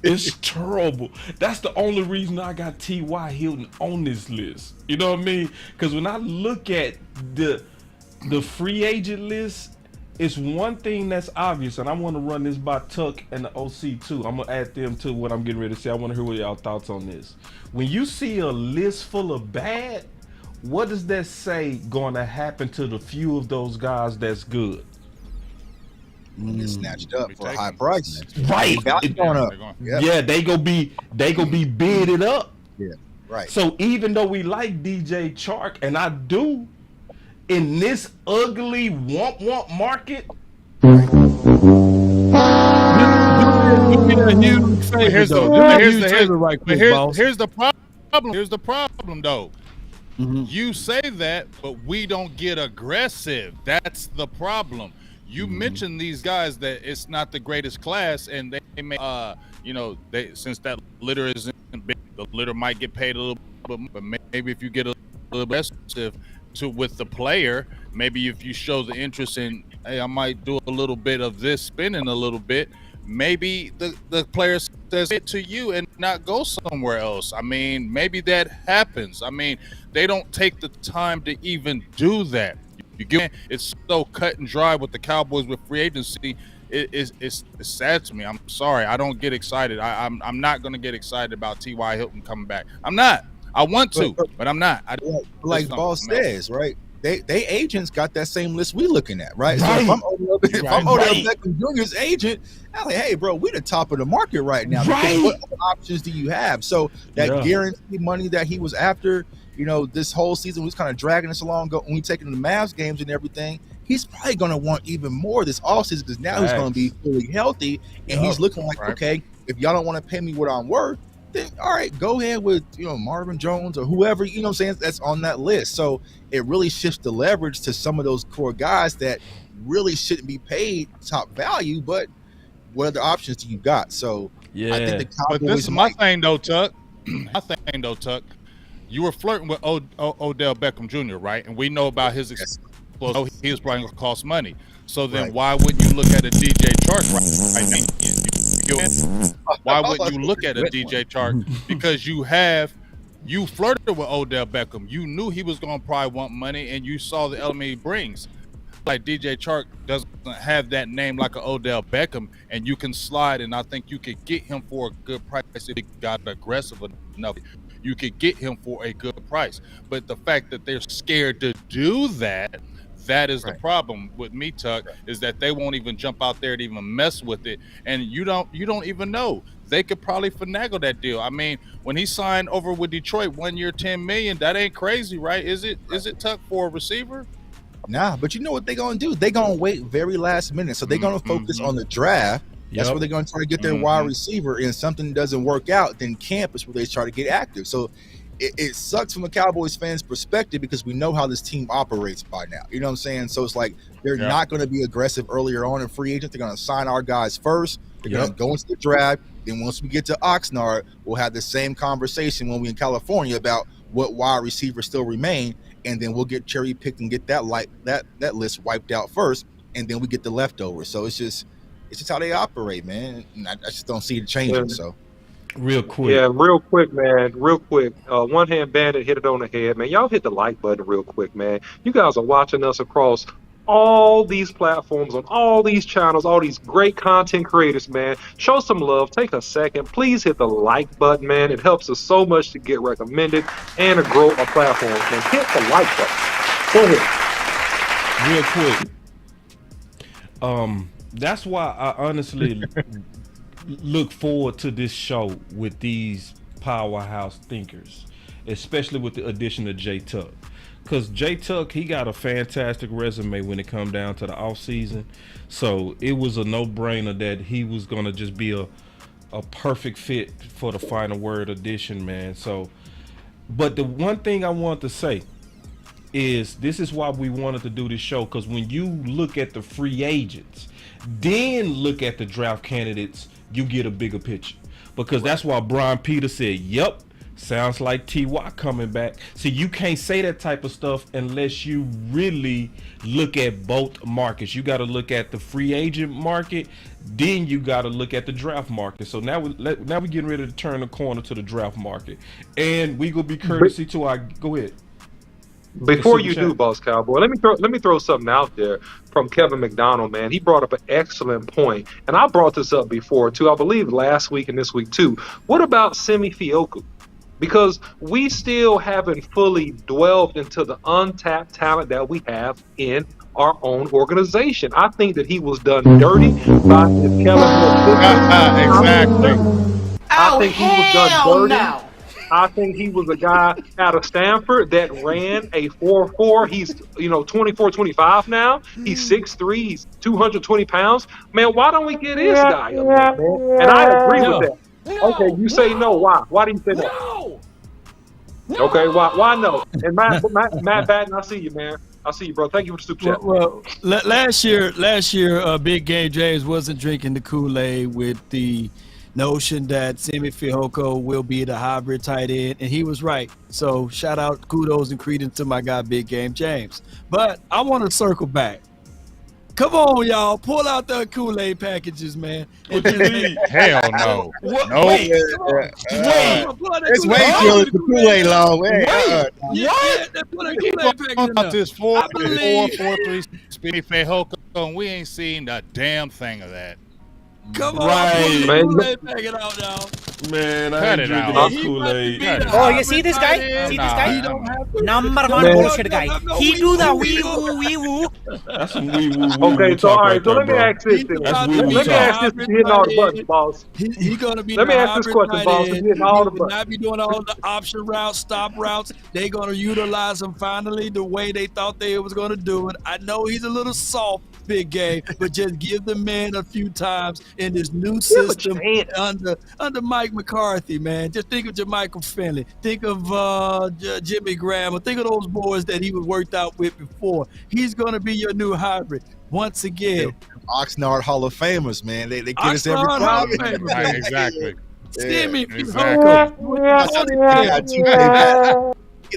It's terrible. That's the only reason I got T.Y. Hilton on this list. You know what I mean? Because when I look at the free agent list, it's one thing that's obvious, and I want to run this by Tuck and the OC too. I'm gonna add them to what I'm getting ready to say. I want to hear what y'all thoughts on this. When you see a list full of bad, what does that say going to happen to the few of those guys that's good? Get snatched up for a high price. Right. Going up. Yeah, they go be bidded up. Yeah, right. So even though we like DJ Chark, and I do, in this ugly womp market, here's the problem. Here's the problem, though. You say that, but we don't get aggressive. That's the problem. You mentioned these guys that it's not the greatest class, and they may, since that litter isn't big, the litter might get paid a little bit more, but maybe if you get a little aggressive with the player, maybe if you show the interest in, hey, I might do a little bit of this, spending a little bit, maybe the player says it to you and not go somewhere else. I mean, maybe that happens. I mean, they don't take the time to even do that. It's so cut and dry with the Cowboys with free agency. It's sad to me. I'm sorry. I don't get excited. I'm not going to get excited about T.Y. Hilton coming back. I'm not. I want to, but I'm not. Like Boss says, right? They agents got that same list we looking at, right? So if I'm Odell Beckham Jr.'s agent, I'm like, hey, bro, we the top of the market right now. Right. What other options do you have? So that guaranteed money that he was after, this whole season was kind of dragging us along. When we taking the Mavs games and everything, he's probably going to want even more this offseason, because now he's going to be fully healthy, and he's looking like, okay, if y'all don't want to pay me what I'm worth, then all right, go ahead with Marvin Jones or whoever, that's on that list. So it really shifts the leverage to some of those core guys that really shouldn't be paid top value, but what other options do you got? So I think the Cowboys. But this is my thing though, Tuck. You were flirting with Odell Beckham Jr., right? And we know about his explosive. He was probably going to cost money. So then why wouldn't you look at a DJ Chark right? Why wouldn't you look at a DJ Chark? Because you flirted with Odell Beckham. You knew he was going to probably want money, and you saw the element he brings. Like DJ Chark doesn't have that name like an Odell Beckham, and you can slide, and I think you could get him for a good price if he got aggressive enough. you could get him for a good price. But the fact that they're scared to do that, that is the problem with me, Tuck, is that they won't even jump out there to even mess with it. And you don't even know. They could probably finagle that deal. I mean, when he signed over with Detroit 1 year, $10 million, that ain't crazy, right? Is it, Tuck, for a receiver? Nah, but you know what they're gonna do? They're gonna wait very last minute. So they're gonna focus on the draft. That's where they're gonna try to get their wide receiver. And something doesn't work out, then camp is where they try to get active. So it sucks from a Cowboys fan's perspective because we know how this team operates by now. You know what I'm saying? So it's like they're not going to be aggressive earlier on in free agents. They're going to sign our guys first. They're going to go into the draft. Then once we get to Oxnard, we'll have the same conversation when we're in California about what wide receivers still remain. And then we'll get cherry picked and get that list wiped out first. And then we get the leftovers. So it's just how they operate, man. And I just don't see it changing. So. Real quick. Yeah, real quick, man. Real quick. One Hand Bandit hit it on the head, man. Y'all hit the like button real quick, man. You guys are watching us across all these platforms, on all these channels, all these great content creators, man. Show some love. Take a second. Please hit the like button, man. It helps us so much to get recommended and to grow our platforms, man. Hit the like button. Go ahead. Real quick. That's why I honestly look forward to this show with these powerhouse thinkers, especially with the addition of Jay Tuck, because Jay Tuck, he got a fantastic resume when it come down to the offseason. So it was a no-brainer that he was gonna just be a perfect fit for the Final Word edition, man. So, but the one thing I want to say is this is why we wanted to do this show, because when you look at the free agents, then look at the draft candidates, you get a bigger picture. Because that's why Brian Peter said, yep, sounds like T.Y. coming back. See, you can't say that type of stuff unless you really look at both markets. You got to look at the free agent market, then you got to look at the draft market. So now we're getting ready to turn the corner to the draft market. And we going to be courtesy to our... Go ahead. Before you do, Boss Cowboy, let me throw something out there from Kevin McDonald, man. He brought up an excellent point, and I brought this up before too. I believe last week and this week too. What about Semi Fioku? Because we still haven't fully delved into the untapped talent that we have in our own organization. I think that he was done dirty by his Kellen. Exactly. I think he was done dirty. I think he was a guy out of Stanford that ran a 4.4. He's 24, 25 now. He's 6'3". He's 220 pounds. Man, why don't we get this guy up there, man? And I agree with that. Okay, you say no. Why? Why do you say no? Okay, why no? And Matt Batten, I see you, man. I see you, bro. Thank you for the super chat. Well, last year, Big Game James wasn't drinking the Kool-Aid with the notion that Semi Fehoko will be the hybrid tight end, and he was right. So shout out, kudos and credence to my guy Big Game James. But I want to circle back. Come on, y'all, pull out the Kool-Aid packages, man. Hell no. What? No. Wait. It's way too the Kool-Aid long. What? This 4-3 Semi Fehoko, and we ain't seen a damn thing of that. Come on, right, man. Pack it out, y'all. Man, I ain't drinking no Kool-Aid. Oh, you see this guy? See this guy? He don't have Number one bullshit guy. He do the wee woo. That's some wee woo. Okay, so all right, so let me ask this. Let me ask this. Hitting all the buttons, boss. He gonna be. Let me ask this question, boss. Hitting all the buttons. Not be doing all the option routes, stop routes. They gonna utilize him finally the way they thought they was gonna do it. I know he's a little soft, Big Game, but just give the man a few times in this new system under Mike McCarthy, man. Just think of Jermichael Finley. Think of Jimmy Graham. Or think of those boys that he was worked out with before. He's going to be your new hybrid. Once again. Oxnard Hall of Famers, man. They get us every time. Right, exactly. Semi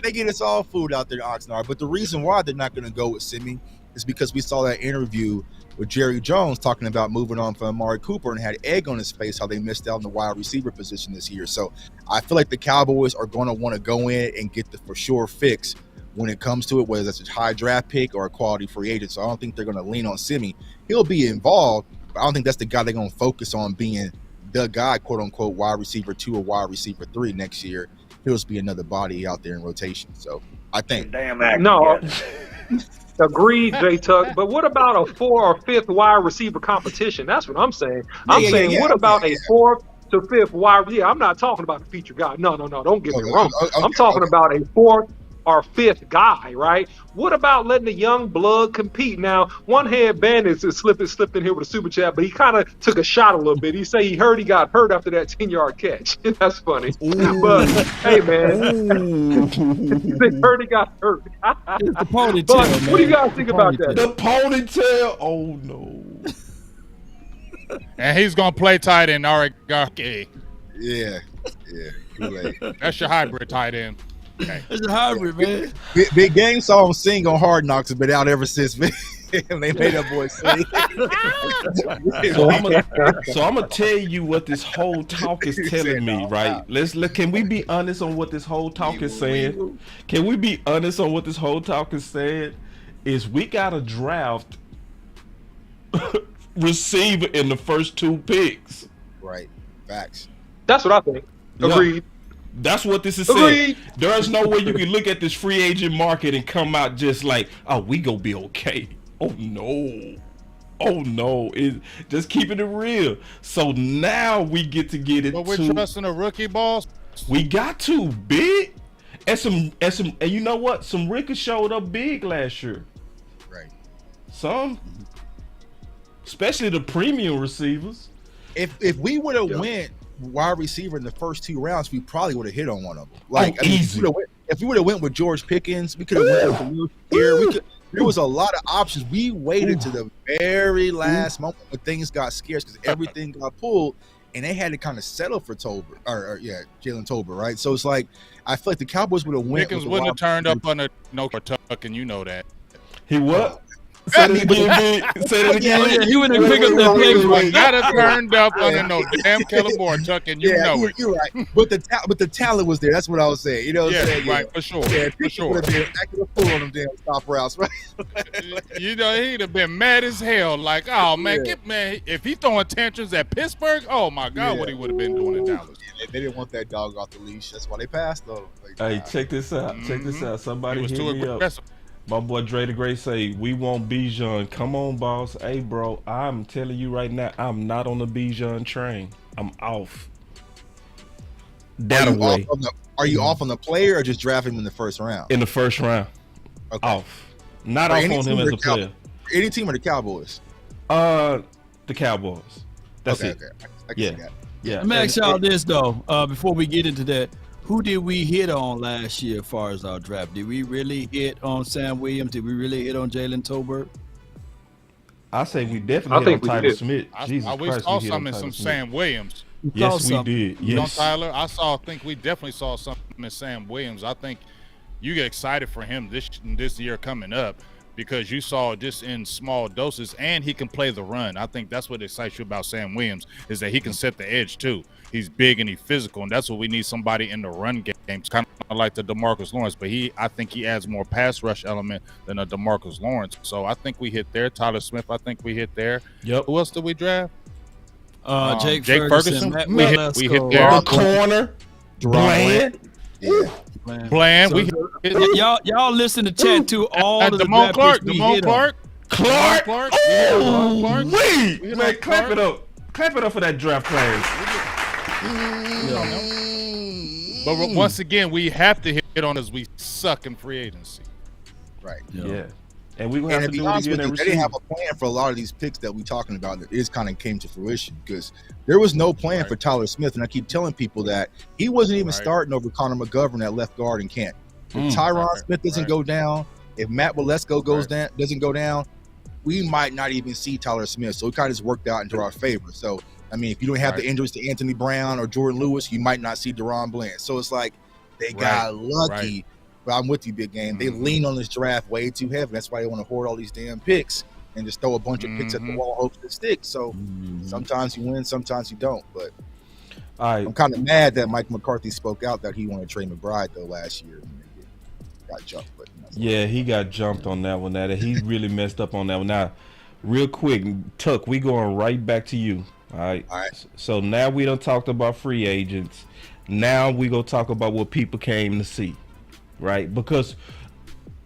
They get us all food out there in Oxnard. But the reason why they're not going to go with Semi is because we saw that interview with Jerry Jones talking about moving on from Amari Cooper and had egg on his face how they missed out on the wide receiver position this year. So I feel like the Cowboys are going to want to go in and get the for sure fix when it comes to it, whether that's a high draft pick or a quality free agent. So I don't think they're going to lean on Semi. He'll be involved, but I don't think that's the guy they're going to focus on being the guy, quote unquote, wide receiver 2 or wide receiver 3 next year. he'll just be another body out there in rotation. So I think. No. Agreed, J Tuck. But what about a 4th or 5th wide receiver competition? That's what I'm saying. I'm saying, what about a 4th to 5th wide? Yeah, I'm not talking about the feature guy. No. Don't get me wrong. I'm talking about a 4th or 5th guy, right? What about letting the young blood compete? Now, one hand Bandit slipped in here with a super chat, but he kind of took a shot a little bit. He said he got hurt after that 10-yard catch. That's funny. But hey, man, he got hurt. The ponytail, but man. what do you guys think about that? The ponytail. Oh no. And he's gonna play tight end. All right, okay. Yeah. That's your hybrid tight end. Okay. It's a hybrid, man. Big Game saw him sing on Hard Knocks, has been out ever since, man. They made that boy sing. So I'm gonna tell you what this whole talk is telling me, right? Let's look. Can we be honest on what this whole talk is saying? Can we be honest on what this whole talk is saying? Is we got a draft receiver in the first 2 picks. Right. Facts. That's what I think. Agreed. Yeah. That's what this is saying. There's no way you can look at this free agent market and come out just like, oh, we gonna be okay. Oh no. Just keeping it real. So now we get to get it. But we're trusting a rookie, boss. We got to big, and you know what? Some rookies showed up big last year. Right. Some, especially the premium receivers. If we would have went wide receiver in the first 2 rounds, we probably would have hit on one of them. Like, easy. If we would have went with George Pickens, we could have went with here. There was a lot of options. We waited to the very last moment when things got scarce because everything got pulled, and they had to kind of settle for Jalen Tolbert, right? So it's like I feel like the Cowboys would have went. Pickens wouldn't have turned up on a no tuck, and you know that. He what? Say that again. Yeah, he wouldn't pick up that play. He got us turned up under no damn Kellermore tuck, and you know it. You're right. But the talent was there. That's what I was saying. You know what I'm saying? Right, for sure. Yeah, for sure. Would have been acting a fool on them damn stop routes, right? You know, he'd have been mad as hell. Like, oh man, if he throwing tantrums at Pittsburgh, oh my God, what he would have been doing in Dallas. Yeah, they didn't want that dog off the leash. That's why they passed though. Like, hey, check this out. Check this out. Somebody hit me up. Aggressive. My boy Dre the Great say, we want Bijan. Come on, boss. Hey, bro, I'm telling you right now, I'm not on the Bijan train. I'm off. Are you off on the player or just drafting him in the first round? In the first round. Okay. Off. Not off on him as a player. Any team or the Cowboys? The Cowboys. That's it. Okay. I can see that. Yeah. Let me ask y'all this, though, before we get into that. Who did we hit on last year as far as our draft? Did we really hit on Sam Williams? Did we really hit on Jalen Tolbert? I say we definitely hit on Tyler Smith. Jesus we Christ, saw we hit something on in some Tyler Sam Williams. Yes, we did. Yes. Tyler, I think we definitely saw something in Sam Williams. I think you get excited for him this year coming up because you saw just in small doses, and he can play the run. I think that's what excites you about Sam Williams is that he can set the edge too. He's big and he's physical, and that's what we need, somebody in the run game. It's kind of like the DeMarcus Lawrence, but I think he adds more pass rush element than a DeMarcus Lawrence. So I think we hit there. Tyler Smith, I think we hit there. Yep. Who else did we draft? Jake Ferguson. We hit there. The corner. Bland. Bland. Y'all listen to chat too. All of the Damone Clark. Clark. Oh, wait. Man, clap it up. Clap it up for that draft class. But once again, we have to hit on as we suck in free agency. Right. Yeah. And we will have to do it again. They didn't have a plan for a lot of these picks that we talking about that is kind of came to fruition because there was no plan for Tyler Smith. And I keep telling people that he wasn't even starting over Connor McGovern at left guard in Kent. If Tyron Smith doesn't go down, if Matt Waletzko doesn't go down, we might not even see Tyler Smith. So it kind of just worked out into our favor. So, I mean, if you don't have the injuries to Anthony Brown or Jordan Lewis, you might not see Deron Bland. So it's like they got lucky. But I'm with you, Big Game. They lean on this draft way too heavy. That's why they want to hoard all these damn picks and just throw a bunch of picks at the wall, hopes it sticks. So sometimes you win, sometimes you don't. But I'm kind of mad that Mike McCarthy spoke out that he wanted Trey McBride though last year. Got jumped, but yeah, he got jumped on that one. That he really messed up on that one. Now, real quick, Tuck, we going right back to you. All right. So now we done talked about free agents. Now we go talk about what people came to see, right? Because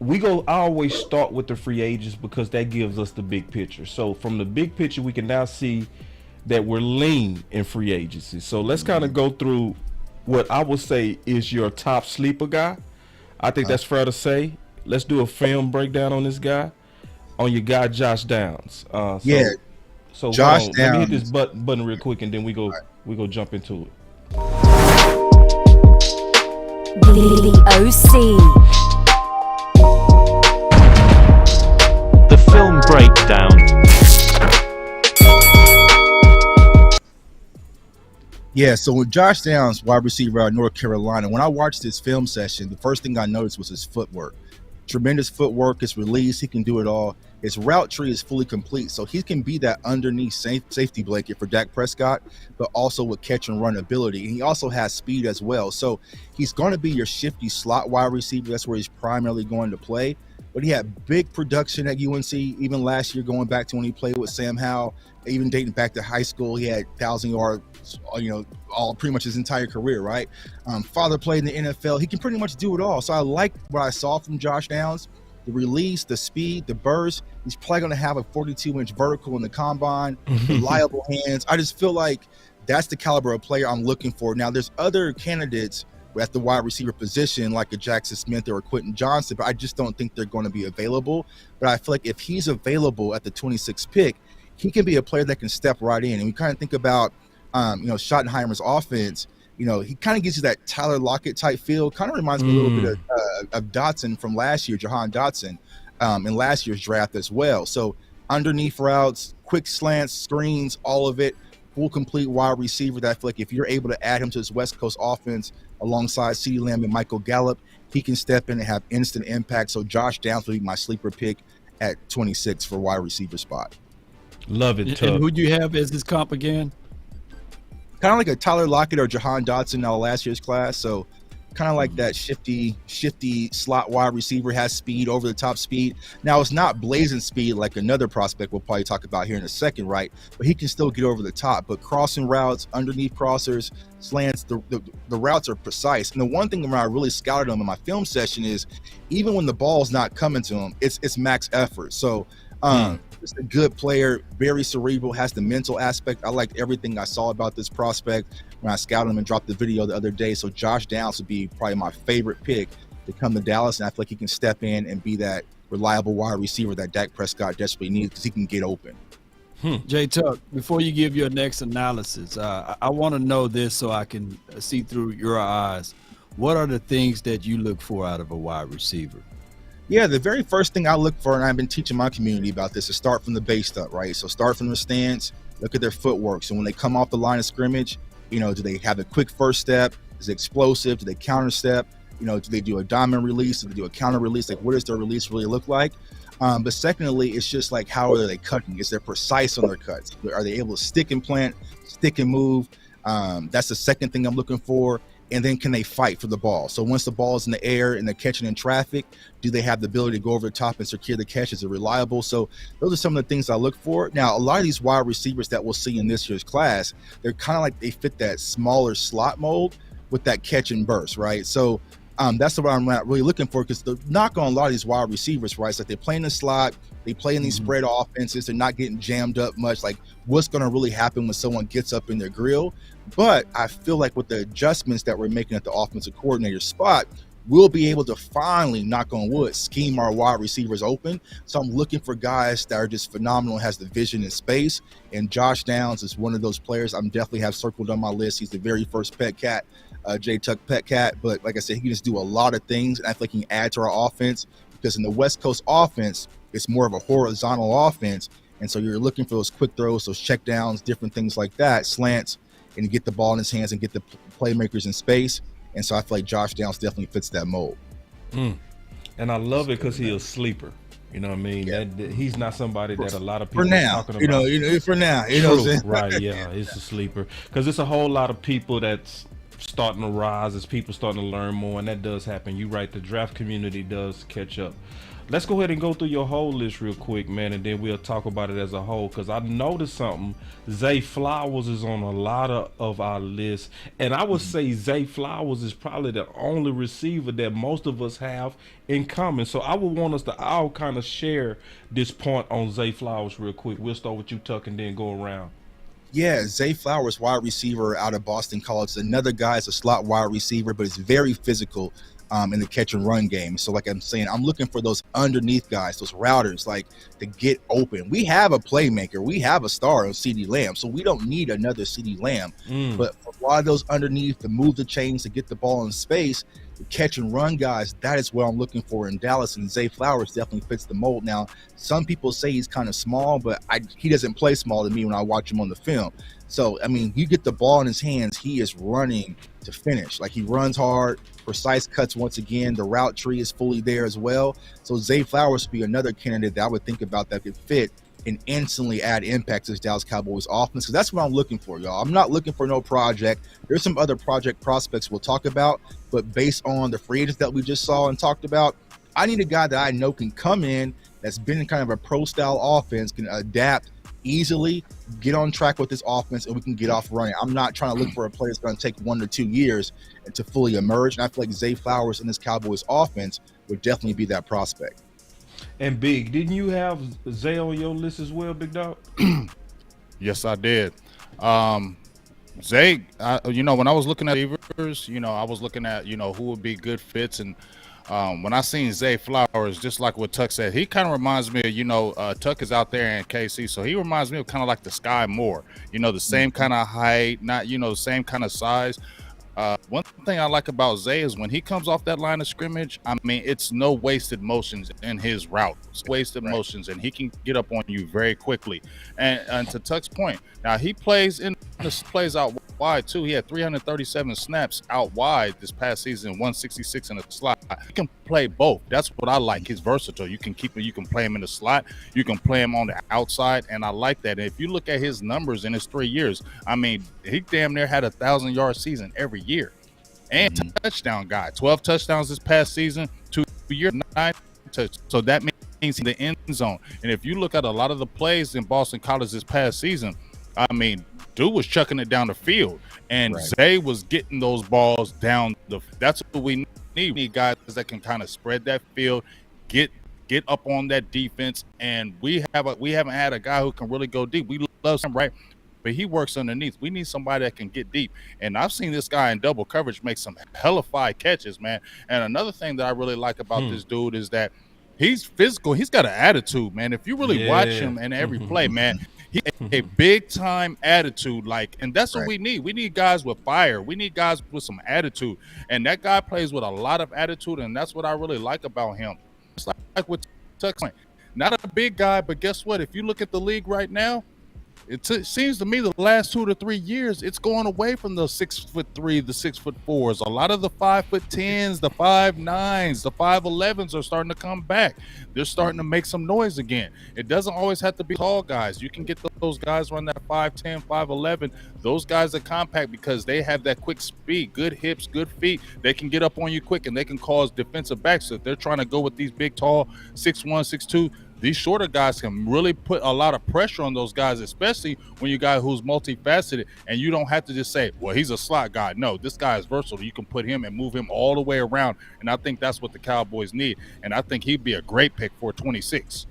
I always start with the free agents because that gives us the big picture. So from the big picture, we can now see that we're lean in free agency. So let's kind of go through what I would say is your top sleeper guy. I think that's fair to say. Let's do a film breakdown on this guy, on your guy Josh Downs. So Josh Downs. Let me hit this button real quick, and then we go jump into it. The OC. The film breakdown. Yeah, so with Josh Downs, wide receiver out of North Carolina, when I watched his film session, the first thing I noticed was his footwork. Tremendous footwork, his release, he can do it all. His route tree is fully complete, so he can be that underneath safety blanket for Dak Prescott, but also with catch and run ability. And he also has speed as well. So he's going to be your shifty slot wide receiver. That's where he's primarily going to play. But he had big production at UNC, even last year, going back to when he played with Sam Howell, even dating back to high school. He had 1,000 yards, all pretty much his entire career, right? Father played in the NFL. He can pretty much do it all. So I like what I saw from Josh Downs. The release, the speed, the burst. He's probably going to have a 42-inch vertical in the combine, reliable hands. I just feel like that's the caliber of player I'm looking for. Now, there's other candidates at the wide receiver position, like a Jackson Smith or a Quentin Johnson, but I just don't think they're going to be available. But I feel like if he's available at the 26th pick, he can be a player that can step right in. And we kind of think about, Schottenheimer's offense. He kind of gives you that Tyler Lockett type feel. Kind of reminds me a little bit of Dotson from last year, Jahan Dotson, in last year's draft as well. So underneath routes, quick slants, screens, all of it, full complete wide receiver that I feel like if you're able to add him to his West Coast offense alongside CeeDee Lamb and Michael Gallup, he can step in and have instant impact. So Josh Downs will be my sleeper pick at 26 for wide receiver spot. Love it, And who do you have as his comp again? Kind of like a Tyler Lockett or Jahan Dotson out of last year's class. So kind of like that shifty slot wide receiver, has speed, over the top speed. Now it's not blazing speed like another prospect we'll probably talk about here in a second, right? But he can still get over the top. But crossing routes, underneath crossers, slants, the routes are precise. And the one thing when I really scouted him in my film session is even when the ball's not coming to him, it's max effort. So just a good player, very cerebral, has the mental aspect. I liked everything I saw about this prospect when I scouted him and dropped the video the other day. So Josh Downs would be probably my favorite pick to come to Dallas, and I feel like he can step in and be that reliable wide receiver that Dak Prescott desperately needs because he can get open. Jay Tuck, before you give your next analysis, I want to know this so I can see through your eyes. What are the things that you look for out of a wide receiver? Yeah, the very first thing I look for, and I've been teaching my community about this, is start from the base stuff, right? So start from the stance, look at their footwork. So when they come off the line of scrimmage, do they have a quick first step? Is it explosive? Do they counter step? Do they do a diamond release? Do they do a counter release? Like, what does their release really look like? But secondly, it's just like, how are they cutting? Is they precise on their cuts? Are they able to stick and plant, stick and move? That's the second thing I'm looking for. And then can they fight for the ball? So once the ball is in the air and they're catching in traffic, do they have the ability to go over the top and secure the catch? Is it reliable? So those are some of the things I look for. Now, a lot of these wide receivers that we'll see in this year's class, they're kind of like they fit that smaller slot mold with that catch and burst, right? So that's what I'm not really looking for, because the knock on a lot of these wide receivers, right, is that they play in the slot, they play in these spread offenses, they're not getting jammed up much. Like, what's going to really happen when someone gets up in their grill? But I feel like with the adjustments that we're making at the offensive coordinator spot, we'll be able to finally, knock on wood, scheme our wide receivers open. So I'm looking for guys that are just phenomenal, has the vision and space. And Josh Downs is one of those players I'm definitely have circled on my list. He's the very first pet cat, J Tuck pet cat. But like I said, he can just do a lot of things. And I feel like he can add to our offense, because in the West Coast offense, it's more of a horizontal offense. And so you're looking for those quick throws, those check downs, different things like that, slants, and get the ball in his hands and get the playmakers in space. And so I feel like Josh Downs definitely fits that mold. And I love it because he's a sleeper. You know what I mean? Yeah. That he's not somebody that a lot of people are talking about. For now, you know what I'm saying? Right, yeah, it's a sleeper. Because it's a whole lot of people that's starting to rise as people starting to learn more, and that does happen. You're right, the draft community does catch up. let's go ahead and go through your whole list real quick, man, and then we'll talk about it as a whole. Because I noticed something. Zay Flowers is on a lot of our lists, and I would say Zay Flowers is probably the only receiver that most of us have in common. So I would want us to all kind of share this point on Zay Flowers real quick. We'll start with you, Tuck, and then go around. Yeah, Zay Flowers, wide receiver out of Boston College. Another guy is a slot wide receiver, but it's very physical in the catch and run game. So like I'm saying, I'm looking for those underneath guys, those routers, like to get open. We have a playmaker. We have a star of CeeDee Lamb, so we don't need another CeeDee Lamb. But for a lot of those underneath, to move the chains, to get the ball in space, the catch and run guys, that is what I'm looking for in Dallas, and Zay Flowers definitely fits the mold. Now, some people say he's kind of small, but he doesn't play small to me when I watch him on the film. So, I mean, you get the ball in his hands, he is running to finish. Like, he runs hard, precise cuts once again. The route tree is fully there as well. So Zay Flowers would be another candidate that I would think about that could fit and instantly add impact to this Dallas Cowboys offense, because that's what I'm looking for, y'all. I'm not looking for no project. There's some other project prospects we'll talk about, but based on the free agents that we just saw and talked about, I need a guy that I know can come in, that's been in kind of a pro-style offense, can adapt easily, get on track with this offense, and we can get off running. I'm not trying to look for a player that's going to take 1 to 2 years to fully emerge, and I feel like Zay Flowers in this Cowboys offense would definitely be that prospect. And Big, didn't you have Zay on your list as well, Big Dog? Yes, I did. Zay, when I was looking at receivers, I was looking at, who would be good fits. And when I seen Zay Flowers, just like what Tuck said, he kind of reminds me of, Tuck is out there in KC, so he reminds me of kind of like the Sky Moore, the same kind of height, not, the same kind of size. One thing I like about Zay is when he comes off that line of scrimmage, I mean, it's no wasted motions in his routes, motions, and he can get up on you very quickly. And to Tuck's point, now he plays out wide too. He had 337 snaps out wide this past season, 166 in the slot. He can play both. That's what I like. He's versatile. You can play him in the slot, you can play him on the outside, and I like that. And if you look at his numbers in his 3 years, I mean, he damn near had 1,000-yard season every year. And touchdown guy, 12 touchdowns this past season, 2 years, 9 touchdowns. So that means in the end zone. And if you look at a lot of the plays in Boston College this past season, I mean, dude was chucking it down the field, and Zay was getting those balls down that's what we need. We need guys that can kind of spread that field, get up on that defense, and we haven't had a guy who can really go deep. We love him, right? But he works underneath. We need somebody that can get deep. And I've seen this guy in double coverage make some hellified catches, man. And another thing that I really like about this dude is that he's physical. He's got an attitude, man. If you really watch him in every play, man, he has a big time attitude. And that's what we need. We need guys with fire. We need guys with some attitude. And that guy plays with a lot of attitude, and that's what I really like about him. It's like what Tuck's saying. Not a big guy, but guess what? If you look at the league right now, it seems to me the last 2 to 3 years, it's going away from the 6'3", the 6'4". A lot of the 5'10", the 5'9", the 5'11s are starting to come back. They're starting to make some noise again. It doesn't always have to be tall guys. You can get those guys run that 5'10", 5'11". Those guys are compact because they have that quick speed, good hips, good feet. They can get up on you quick, and they can cause defensive backs. So if they're trying to go with these big, tall 6'1", 6'2", these shorter guys can really put a lot of pressure on those guys, especially when you're a guy who's multifaceted, and you don't have to just say, well, he's a slot guy. No, this guy is versatile. You can put him and move him all the way around, and I think that's what the Cowboys need, and I think he'd be a great pick for 26.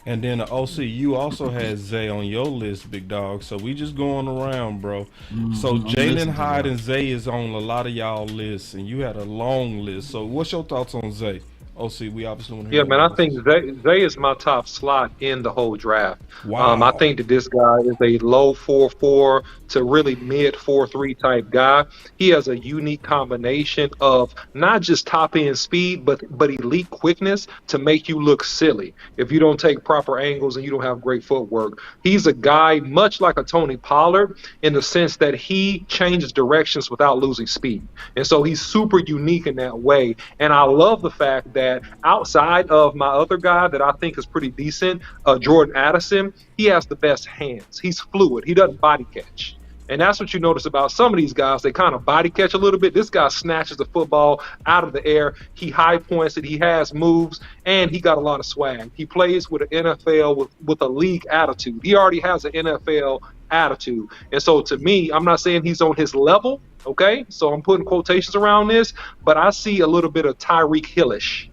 And then OC, you also had Zay on your list, Big Dog. So we just going around, bro. So Jalin, Hyatt, and Zay is on a lot of y'all lists, and you had a long list. So what's your thoughts on Zay? OC, we obviously want to hear. Yeah, man, I think Zay is my top slot in the whole draft. Wow. I think that this guy is a low 4.4 to really mid 4.3 type guy. He has a unique combination of not just top end speed, but elite quickness to make you look silly if you don't take proper angles and you don't have great footwork. He's a guy much like a Tony Pollard in the sense that he changes directions without losing speed. And so he's super unique in that way. And I love the fact that outside of my other guy that I think is pretty decent, Jordan Addison, he has the best hands. He's fluid. He doesn't body catch. And that's what you notice about some of these guys. They kind of body catch a little bit. This guy snatches the football out of the air. He high points it. He has moves, and he got a lot of swag. He plays with an NFL with a league attitude. He already has an NFL attitude. And so to me, I'm not saying he's on his level, okay? So I'm putting quotations around this, but I see a little bit of Tyreek Hillish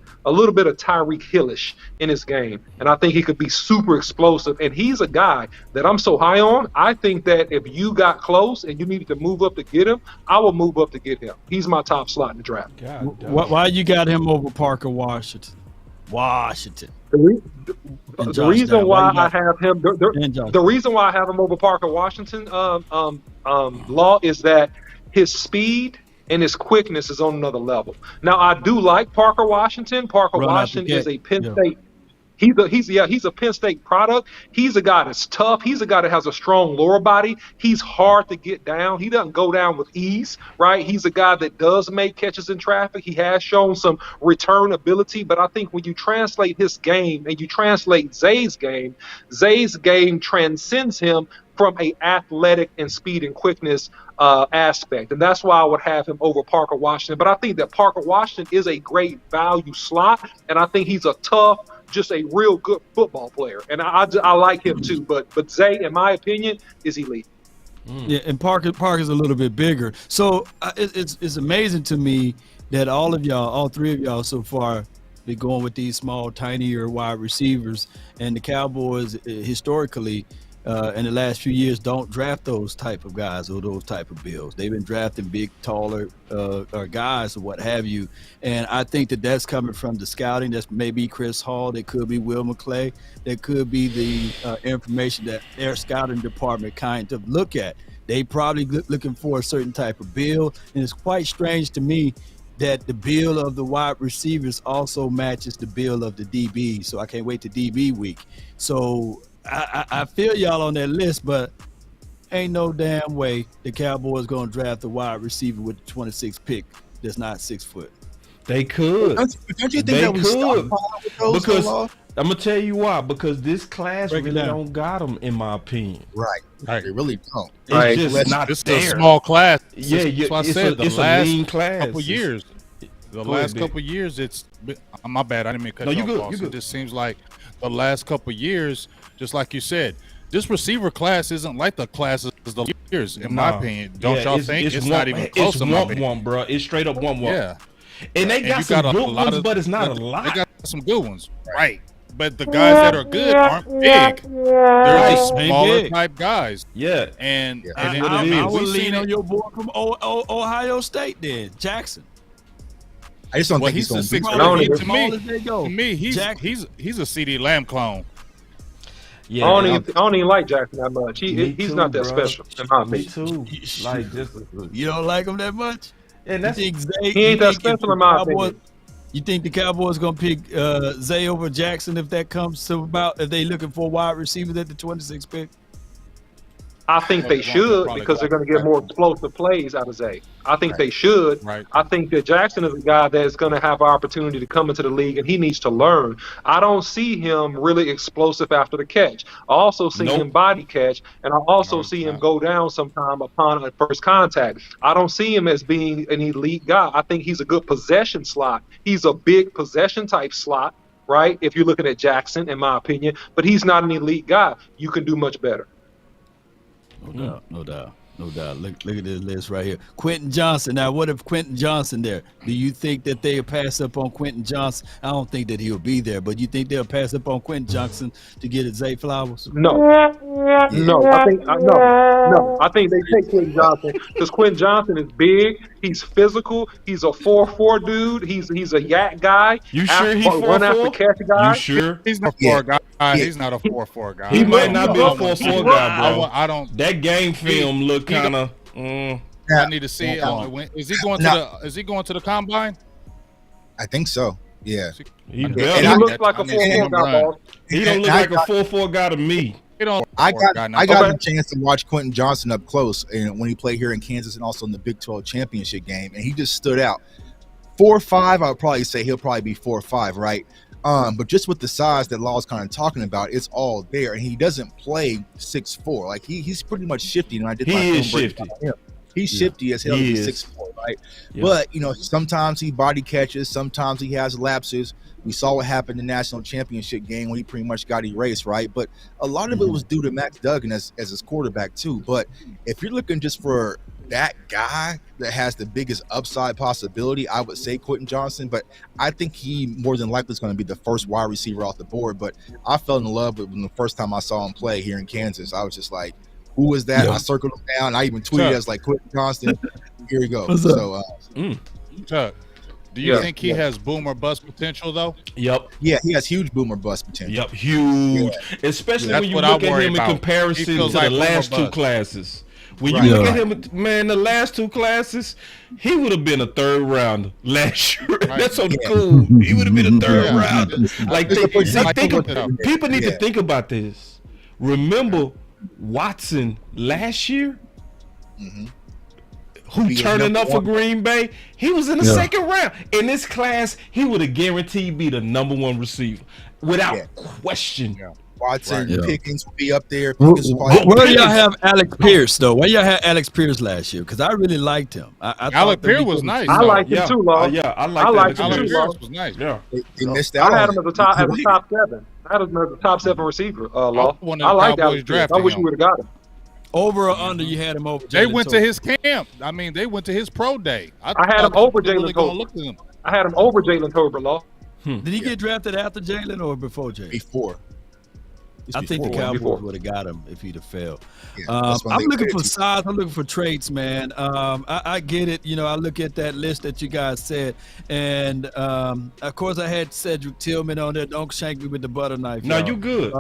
in his game. And I think he could be super explosive. And he's a guy that I'm so high on. I think that if you got close and you needed to move up to get him, I will move up to get him. He's my top slot in the draft. Why you got him over Parker Washington? The reason why I have him, the reason why I have him over Parker Washington, Law, is that his speed and his quickness is on another level. Now, I do like Parker Washington. Parker Washington is a Penn State. He's a Penn State product. He's a guy that's tough. He's a guy that has a strong lower body. He's hard to get down. He doesn't go down with ease, right? He's a guy that does make catches in traffic. He has shown some return ability, but I think when you translate his game and you translate Zay's game transcends him from a athletic and speed and quickness aspect. And that's why I would have him over Parker Washington. But I think that Parker Washington is a great value slot, and I think he's a tough, just a real good football player. And I like him too. But Zay, in my opinion, is elite. Yeah, and Parker's a little bit bigger. So it's amazing to me that all three of y'all so far, be going with these small, tinier wide receivers, and the Cowboys historically in the last few years don't draft those type of guys or those type of builds. They've been drafting big, taller guys or what have you. And I think that that's coming from the scouting. That's maybe Chris Hall. That could be Will McClay. That could be the information that their scouting department kind of look at. They probably looking for a certain type of build. And it's quite strange to me that the build of the wide receivers also matches the build of the DB. So I can't wait to DB week. So I feel y'all on that list, but ain't no damn way the Cowboys gonna draft a wide receiver with the 26th pick that's not 6 foot. They could. Don't you think that we stockpile with those? Because I'm gonna tell you why. Because this class really don't got them, in my opinion. Right. They really don't. It's just not This there. is a small class. Yeah, That's why I said it's the last a lean class. couple years. The last couple years, it's my bad. I didn't mean to cut you off. You good. It just seems like the last couple years, just like you said, this receiver class isn't like the classes the years, in my opinion. Don't y'all think it's not even close? It's one, bro. It's straight up one. Yeah, and they got some good ones, but it's not a lot. They got some good ones, right? But the guys that are good aren't big. They're just smaller type guys. Yeah, and I would lean on your boy from Ohio State then, Jackson. I just don't think he's going to be. To me, he's a CD Lamb clone. Yeah, I don't even like Jackson that much. He's not that special, in my opinion. Me too. Like, just you don't like him that much? And that's he ain't that special in my opinion. You think the Cowboys gonna pick Zay over Jackson if that comes to about if they looking for wide receivers at the 26th pick? I think they should, because they're going to get more explosive plays out of Zay. I think they should. Right. I think that Jackson is a guy that's going to have an opportunity to come into the league, and he needs to learn. I don't see him really explosive after the catch. I also see him body catch, and I also see him go down sometime upon a first contact. I don't see him as being an elite guy. I think he's a good possession slot. He's a big possession type slot, right, if you're looking at Jackson, in my opinion. But he's not an elite guy. You can do much better. No doubt. Look at this list right here. Quentin Johnson. Now, what if Quentin Johnson there? Do you think that they'll pass up on Quentin Johnson? I don't think that he'll be there, but you think they'll pass up on Quentin Johnson to get Zay Flowers? No. I think they take Quentin Johnson because Quentin Johnson is big. He's physical. He's a 4-4 dude. He's a yak guy. You sure he's 4-4? Run after catch guy. You sure? He's not a 4 guy. He's not a 4-4 guy. He might not be a 4-4 guy, bro. I don't. That game film look kind of. I need to see it. Is he going to the? Is he going to the combine? I think so. Yeah. He looks like a 4-4 guy, boss. He don't look like a 4-4 guy to me. I got a chance to watch Quentin Johnson up close, and when he played here in Kansas and also in the Big 12 championship game, and he just stood out. 4-5, I would probably say he'll probably be 4-5, right? But just with the size that Law's kind of talking about, it's all there, and he doesn't play 6'4". Like he's pretty much shifty. And I did. He is shifty. He's shifty as hell. He's 6'4", right? Yeah. But sometimes he body catches, sometimes he has lapses. We saw what happened in the national championship game when he pretty much got erased, right? But a lot of it was due to Max Duggan as his quarterback too. But if you're looking just for that guy that has the biggest upside possibility, I would say Quentin Johnston, but I think he more than likely is going to be the first wide receiver off the board. But I fell in love with him the first time I saw him play here in Kansas. I was just like, who is that? Yeah. I circled him down. I even tweeted as like Quentin Johnston. Here we go. So, Chuck, do you think he has boom or bust potential though? Yep. Yeah, he has huge boom or bust potential. Yep, huge. Yeah. Especially when you look at him in comparison to the last two classes. When you look at him, man, the last two classes, he would have been a third rounder last year. Right. That's so cool. He would have been a third rounder. Like, people need to think about this. Remember Watson last year? Who turning up for Green Bay? He was in the second round. In this class, he would have guaranteed be the #1 receiver without question. Watson, Pickens will be up there. Where y'all have Alex Pierce though? Where y'all had Alex Pierce last year? Because I really liked him. Alex Pierce was nice. I liked him too, Law. I liked him too. Alex was nice. Yeah, they missed out. I had him as a top 7. I had him as a top 7 receiver. Law. I liked Alex Pierce. I wish we would have got him. Over or under, you had him over. They went to his camp. I mean, they went to his pro day. I had him over Jalen Tolbert. I had him over Jalen Tolbert, Law. Did he get drafted after Jalen or before Jalen? Before. I think the Cowboys would have got him if he'd have failed. Yeah, I'm looking for size. I'm looking for traits, man. I get it. I look at that list that you guys said, and of course I had Cedric Tillman on there. Don't shank me with the butter knife. No, you good.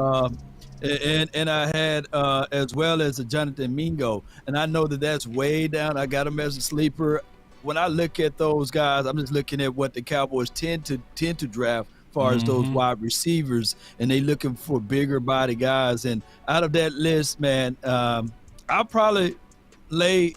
And I had as well as a Jonathan Mingo, and I know that's way down. I got him as a sleeper. When I look at those guys, I'm just looking at what the Cowboys tend to draft. Far as those wide receivers, and they looking for bigger body guys. And out of that list, man, I'll probably lay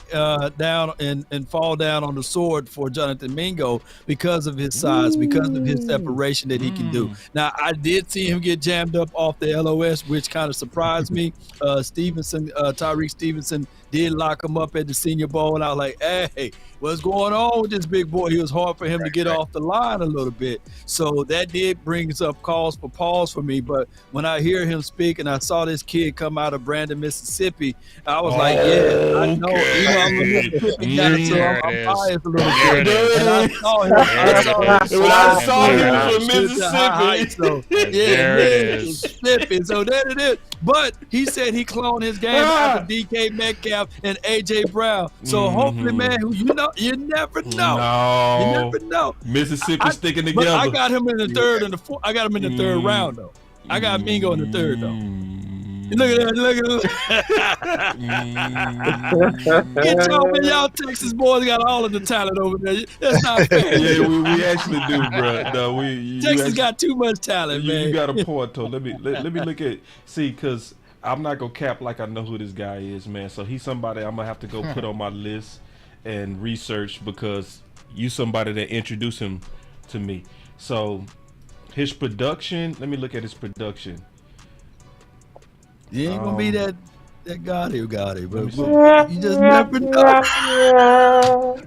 down and fall down on the sword for Jonathan Mingo because of his size, because of his separation that he can do. Now, I did see him get jammed up off the LOS, which kind of surprised me. Tyreek Stevenson did lock him up at the Senior Bowl, and I was like, hey, what's going on with this big boy? It was hard for him to get off the line a little bit. So that did brings up cause for pause for me. But when I hear him speak and I saw this kid come out of Brandon, Mississippi, I was like, I know. I'm a Mississippi guy, so I'm biased a little bit. And I saw him. When I saw him from Mississippi. So, Mississippi. So there it is. But he said he cloned his game after DK Metcalf and AJ Brown. So hopefully, man, you never know. No. You never know. Mississippi sticking together. But I got him in the third and the fourth. I got him in the third round though. I got Mingo in the third though. Look at that! Get y'all Texas boys got all of the talent over there. That's not fair. Yeah, we actually do, bro. No, Texas got too much talent, man. You got a point, though. Let me look at because I'm not gonna cap like I know who this guy is, man. So he's somebody I'm gonna have to go put on my list and research because you somebody that introduced him to me. So his production. Let me look at his production. You ain't gonna be that God who got it, but you just never know.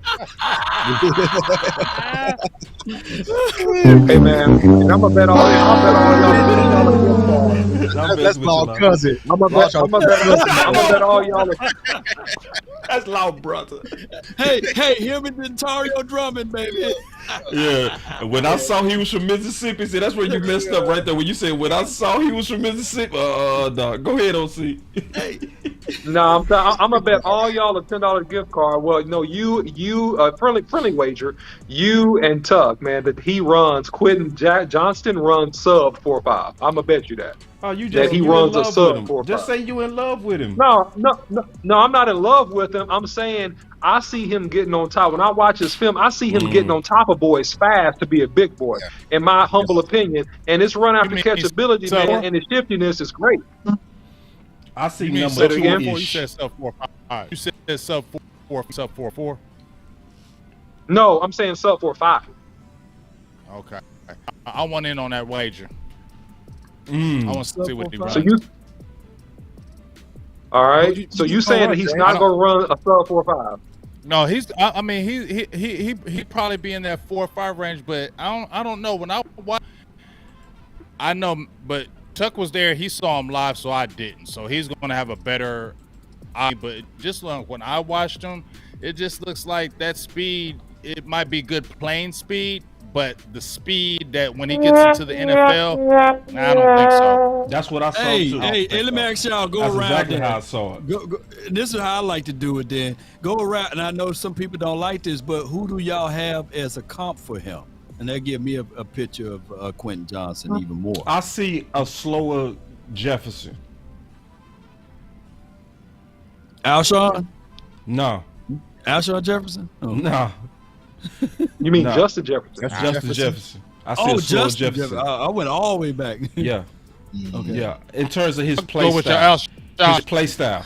Hey man, I'm gonna bet all y'all. That's my cousin. I'm gonna bet all y'all. That's loud, brother. Hey, him and Ontario Drummond, baby. Yeah. When I saw he was from Mississippi, see, that's where you messed up right there. When you said, when I saw he was from Mississippi, no. Go ahead, OC. Hey. No, I'm gonna bet all y'all a $10 gift card. Well, no, you friendly wager, you and Tuck, man, that he runs. Quentin Johnston runs sub 4.5. I'm gonna bet you that. Oh, you just that he runs a sub 4.5. Just say you in love with him. No, I'm not in love with him. I'm saying I see him getting on top. When I watch his film, I see him getting on top of boys fast to be a big boy, in my humble opinion. And his run after catch ability, man, and his shiftiness is great. I see you number 2. You said sub 4.5. You said sub 4.4. No, I'm saying sub 4.5. Okay. I want in on that wager. I want to see what he runs. So you, all right. So you saying that he's not going to run a sub 4.5? No, he's. I mean, he probably be in that 4 or 5 range, but I don't know. When I watch, I know, but Tuck was there. He saw him live, so I didn't. So he's going to have a better eye. But just like when I watched him, it just looks like that speed. It might be good playing speed, but the speed that when he gets into the NFL, I don't think so. That's what I saw too. Hey, let me ask y'all. Go That's around. exactly there. how I saw it. Go, this is how I like to do it. Then go around, and I know some people don't like this, but who do y'all have as a comp for him? And that give me a picture of Quentin Johnson even more. I see a slower Jefferson. Alshon? No. Alshon Jefferson? Oh. No. You mean Justin Jefferson? That's Justin Jefferson. I said slow Jefferson. I went all the way back. Yeah. Okay. Yeah. In terms of his play Go with your style. Alshon. His play style.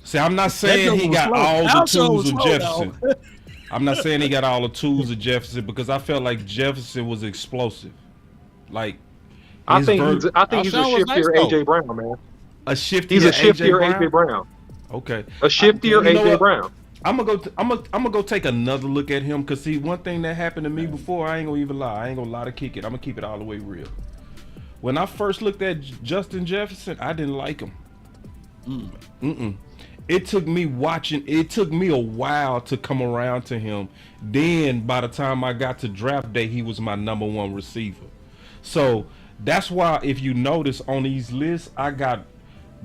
See, I'm not saying he got all the tools of Jefferson. I'm not saying he got all the tools of Jefferson because I felt like Jefferson was explosive. Like I think he's a shiftier AJ Brown, man. A shiftier He's a shiftier AJ Brown. Okay. A shiftier AJ Brown. I'm gonna go take another look at him because see, one thing that happened to me before, I ain't gonna even lie. I ain't gonna lie to kick it. I'm gonna keep it all the way real. When I first looked at Justin Jefferson, I didn't like him. It took me a while to come around to him. Then by the time I got to draft day, he was my #1 receiver. So that's why if you notice on these lists, I got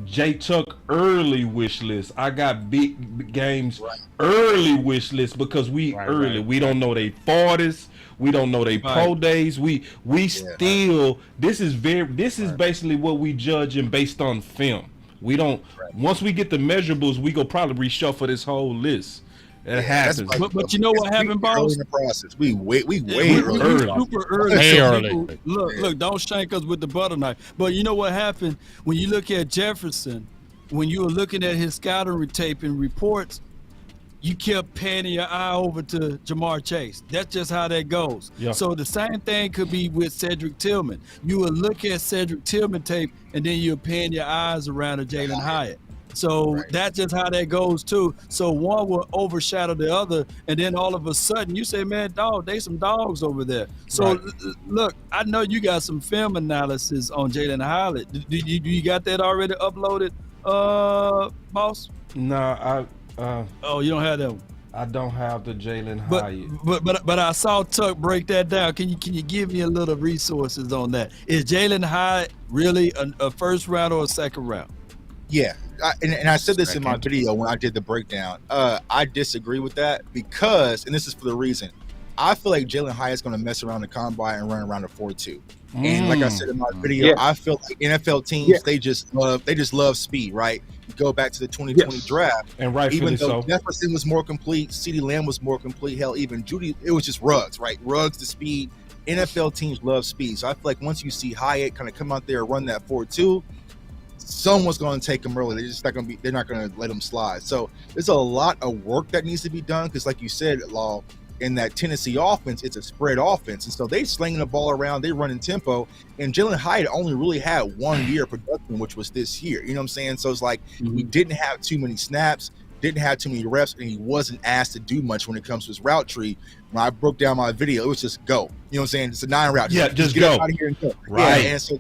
J Tuck early wish list. I got big games early wish list because we don't know they 40s. We don't know they pro days. We still this is basically what we judging based on film. We don't once we get the measurables, we go probably reshuffle this whole list. It happens. But you know what happened, boss? Early in the process. We way early. Super early. Way So early. people, look, don't shank us with the butter knife. But you know what happened? When you look at Jefferson, when you were looking at his scouting tape and reports, you kept panning your eye over to Jamar Chase. That's just how that goes. Yeah. So the same thing could be with Cedric Tillman. You would look at Cedric Tillman tape, and then you'll pan your eyes around to Jalin Hyatt. So that's just how that goes too. So one will overshadow the other, and then all of a sudden you say, "Man, dog, they some dogs over there." So look, I know you got some film analysis on Jalin Hyatt. Do you got that already uploaded, boss? No, oh, you don't have that one. I don't have the Jalin Hyatt. But I saw Tuck break that down. Can you give me a little resources on that? Is Jalin Hyatt really a first round or a second round? Yeah. And I said this in my video when I did the breakdown. I disagree with that because, and this is for the reason, I feel like Jalin Hyatt's going to mess around the combine and run around the 4.2. And like I said in my video, I feel like NFL teams they just love speed, right? You go back to the 2020 draft, and rightfully even though so. Jefferson was more complete, CeeDee Lamb was more complete. Hell, even Judy, it was just Ruggs, right? Ruggs, the speed. NFL teams love speed, so I feel like once you see Hyatt kind of come out there and run that 4.2. Someone's going to take them early. They're not going to let them slide. So there's a lot of work that needs to be done because, like you said, Law, in that Tennessee offense, it's a spread offense, and so they slinging the ball around, they running tempo. And Jalin Hyatt only really had 1 year of production, which was this year. You know what I'm saying? So it's like we didn't have too many snaps, didn't have too many reps, and he wasn't asked to do much when it comes to his route tree. When I broke down my video, it was just go. You know what I'm saying? It's a 9 route. Yeah, just get go. Out of here and go. Right. Yeah, and so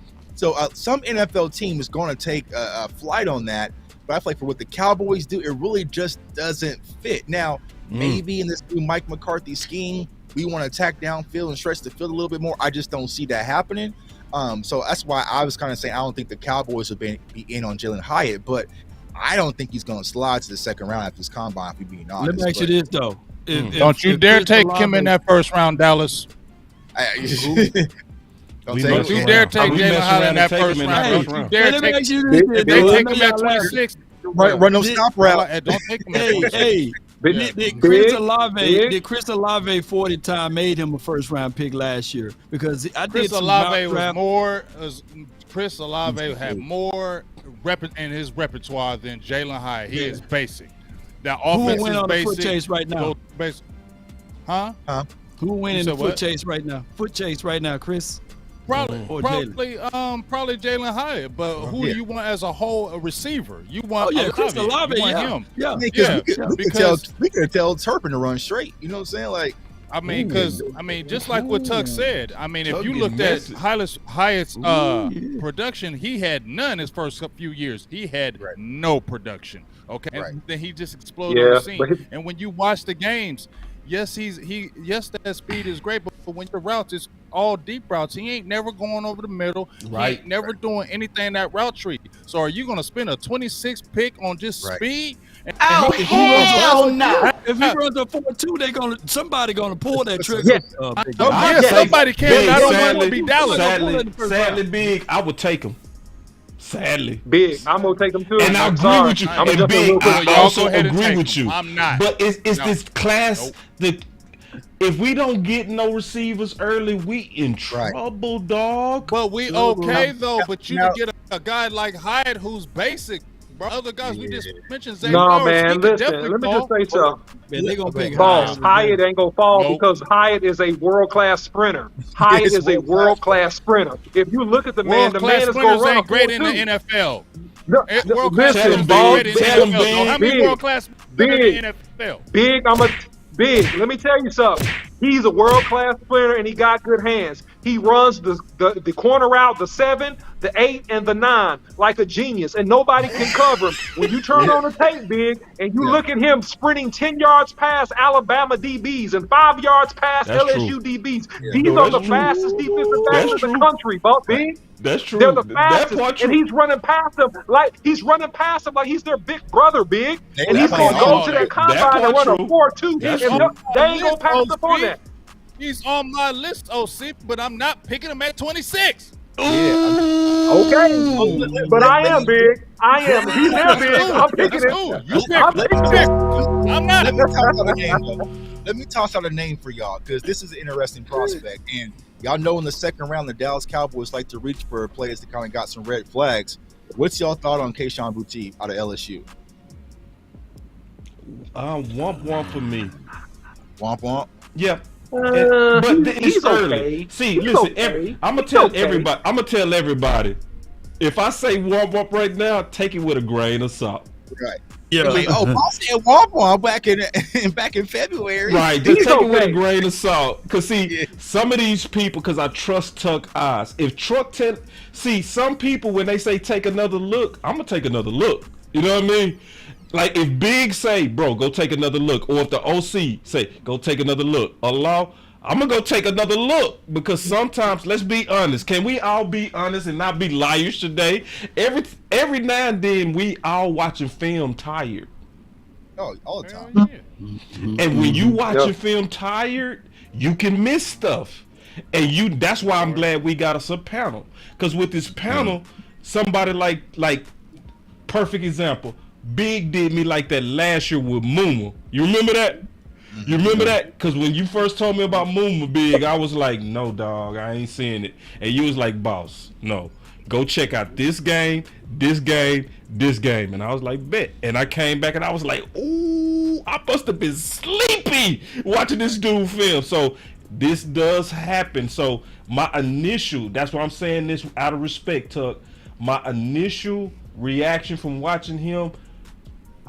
some NFL team is going to take a flight on that, but I feel like for what the Cowboys do, it really just doesn't fit. Now, maybe in this new Mike McCarthy scheme, we want to attack downfield and stretch the field a little bit more. I just don't see that happening. So that's why I was kind of saying I don't think the Cowboys would be in on Jalin Hyatt, but I don't think he's going to slide to the second round after this combine, if we're being honest. Let me ask you this, though. Don't you dare take him in that first round, Dallas. Don't you dare take Jalin Hyatt in that first round. Don't you dare take him at 26. Run no stop route. Don't take him at 26. Hey. Did Chris Olave 40 time made him a first round pick last year? Because I Chris did Olave was more. Chris Olave had more in his repertoire than Jalin Hyatt. He is basic. That offense who went is on basic. The foot chase right now? Huh? Who winning You the said foot what? chase right now? Foot chase right now, Chris. Probably, Or probably Jalen Hyatt. But who do you want as a whole a receiver? You want Chris Olave, you want yeah. him. Yeah. We could tell Turpin to run straight. You know what I'm saying? Like, I mean, because just like what Tuck said, I mean, if Tuck you getting looked at messy. Hyatt's production, he had none his first few years. He had no production. Okay, and then he just exploded on the scene. And when you watch the games, yes, that speed is great, but when the routes is all deep routes, he ain't never going over the middle. Right. He ain't never doing anything in that route tree. So are you gonna spend a 26 pick on just speed? Oh, hell no. If he runs a 4.2, somebody gonna pull that trigger. Yes, somebody can. I don't want to be Dallas. Sadly, Big, I would take him. Sadly, Big, I'm gonna take him too. and I agree with you. I'm And Big, I Y'all also go ahead and agree take with him. you. I'm not. But it's No. this class that if we don't get no receivers early, we in trouble, dog. But we okay though. But you can get a guy like Hyatt who's basic. Bro, other guys we just mentioned, Zay No, Flowers, man, listen. Let me just say something. Man, they gonna pick Boss, Hyatt ain't gonna fall Nope. because Hyatt is a world-class sprinter. Hyatt is a world-class sprinter. If you look at the man, the man World-class is gonna sprinters run a ain't great in the 4.2. NFL. No, World-class listen, sprinters boss, ain't great in the NFL. How many world-class sprinters in the NFL? Big, let me tell you something. He's a world-class sprinter and he got good hands. He runs the corner route, the 7, the 8, and the 9 like a genius, and nobody can cover him. When you turn on the tape, Big, and you look at him sprinting 10 yards past Alabama DBs and 5 yards past LSU DBs, these are the fastest defensive backs in the country, Big. That's true. They're the That part fastest, true. and he's running past them like he's their big brother, Big, and he's gonna go to that combine and run a 4.2, and they ain't gonna pass up on that. He's on my list, OC, but I'm not picking him at 26. Okay, but I am Big. I am. He's there, Big. I'm picking it. You pick. I'm not. Let me toss out a name for y'all because this is an interesting prospect. And y'all know in the second round, the Dallas Cowboys like to reach for players that kind of got some red flags. What's y'all thought on Kayshon Boutte out of LSU? Womp for me. Womp. Yeah. But it's early. Okay. See, He's listen, okay. I'm gonna tell everybody. If I say womp right now, take it with a grain of salt. Right. Yeah. I said womp back in February. Right. Just take it with a grain of salt. Cause some of these people, cause I trust Tuck eyes. If Truck some people when they say take another look, I'm gonna take another look. You know what I mean? Like if Big say, bro, go take another look, or if the OC say, go take another look, Allah, I'm gonna go take another look because sometimes, let's be honest. Can we all be honest and not be liars today? Every now and then we all watching film tired. Oh, all the time. And when you watching film tired, you can miss stuff. And that's why I'm glad we got us a panel. Because with this panel, somebody like perfect example. Big did me like that last year with Mooma. You remember that? You remember that? Because when you first told me about Mooma, Big, I was like, no, dog, I ain't seeing it. And you was like, boss, no. Go check out this game. And I was like, bet. And I came back and I was like, ooh, I must have been sleepy watching this dude film. So this does happen. So that's why I'm saying this out of respect, Tuck. My initial reaction from watching him,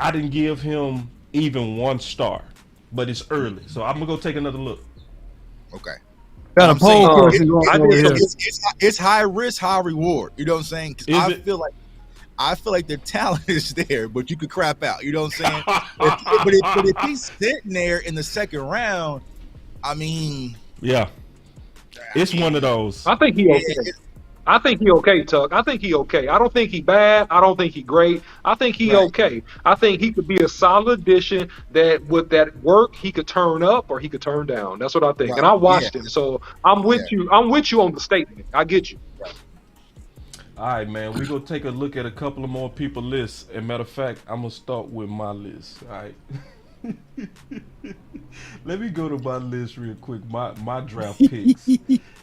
I didn't give him even 1 star, but it's early, so I'm gonna go take another look. Okay. Got a poll question going on here. It's high risk, high reward. You know what I'm saying? Because I feel like the talent is there, but you could crap out. You know what I'm saying? but if he's sitting there in the second round, I mean, it's one of those. I think he okay. I think he okay, Tuck. I think he okay. I don't think he bad. I don't think he great. I think he okay. I think he could be a solid addition that with that work he could turn up or he could turn down. That's what I think. And I watched him, so I'm with you. I'm with you on the statement. I get you. All right, man. We're going to take a look at a couple of more people's lists. And matter of fact, I'm going to start with my list. All right. Let me go to my list real quick. My draft picks.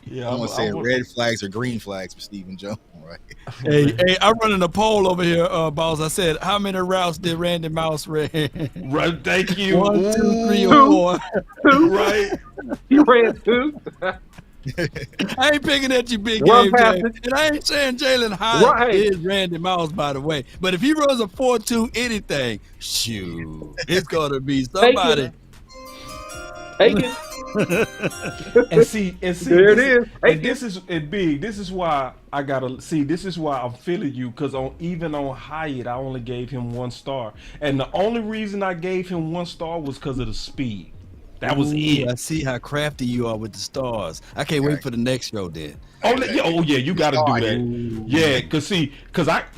Yeah, I'm going to say red flags or green flags for Stephen Jones. right? Hey, I'm running a poll over here, boss. I said, how many routes did Randy Mouse run? Run, thank you. 1, 2, 3, Two. or 4. Two. Right. He ran 2. I ain't picking at you, big Run game, past Jay. it. And I ain't saying Jalen Hyatt Right. is Randy Mouse, by the way. But if he runs a 4-2 anything, shoot, it's gonna be somebody. Aiken. and see, There it is. And this is why I gotta see. This is why I'm feeling you, because even on Hyatt, I only gave him 1 star, and the only reason I gave him 1 star was because of the speed. That was it. I see how crafty you are with the stars. I can't wait for the next show then. Oh yeah, you got to do that. Yeah, cause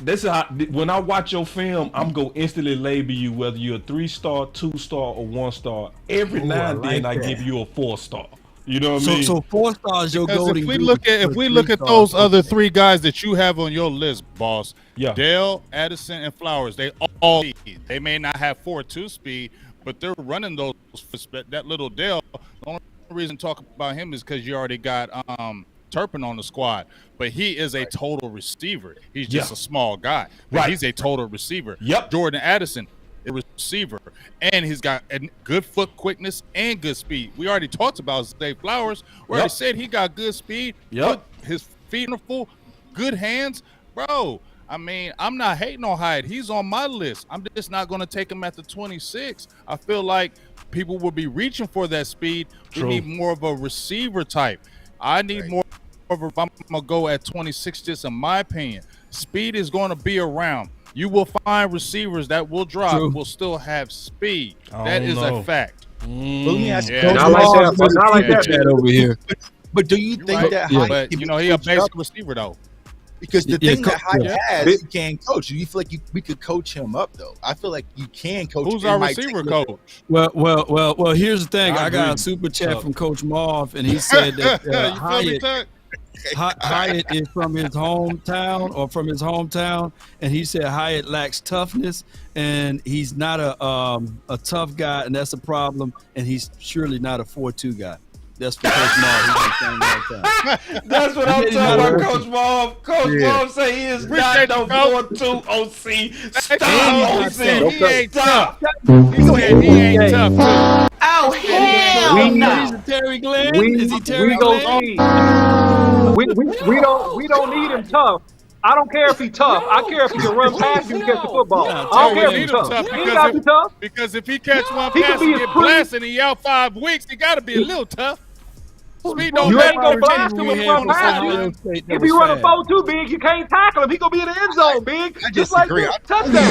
this is how when I watch your film, I'm gonna instantly label you whether you're a 3-star, 2-star, or 1 star. Every now and then I give you a 4-star. You know what I mean? So 4 stars, your golden. If we look at those other 3 guys that you have on your list, boss. Yeah. Dale, Addison, and Flowers. They all speed. They may not have 4.2 speed, but they're running those. That little Dale. The only reason to talk about him is because you already got Turpin on the squad, but he is a total receiver. He's just a small guy, but he's a total receiver. Yep. Jordan Addison, a receiver, and he's got a good foot quickness and good speed. We already talked about Zay Flowers. We already said he got good speed. Yep. His feet are full, good hands, bro. I mean, I'm not hating on Hyatt. He's on my list. I'm just not going to take him at the 26. I feel like people will be reaching for that speed. True. We need more of a receiver type. I need more of a, I'm going to go at 26, just in my opinion. Speed is going to be around. You will find receivers that will drop, will still have speed. That is a fact. But let me ask you, Not like that. Not like that. Over here. But do you think that Hyatt But, can you be know, he a coached basic up? receiver, though. Because the thing that Hyatt has, Yeah. he can't coach. Do you feel like we could coach him up though? I feel like you can coach. Who's It our might receiver take a little- coach? Well. Here's the thing. I got agree. a super chat from Coach Marv, and he said that You feel me, Hyatt, Tuck? Hyatt is from his hometown, and he said Hyatt lacks toughness, and he's not a tough guy, and that's a problem. And he's surely not a 4-2 guy. That's for Coach Marv. He's been saying all the time. That's what I'm talking about, Coach Marv. Coach Marv say he is not no 4-2 OC. Stop, OC. He ain't tough. He said He ain't tough, too. Oh, hell no. Is it Terry Glenn? We Is he Terry go Glenn? see. We don't need him tough. I don't care if he's tough. I care if he can run past you and catch the football. I don't care if he's tough. He ain't got to be tough. Because if he catch one He pass could be and as get pretty- blasted and he out 5 weeks, he got to be a little tough. Speed don't You matter. ain't gonna blast him when he run past Ohio you. State If he run a 4-2 big, you can't tackle him. He gonna be in the end zone, big. Just like disagree. this. Touchdown.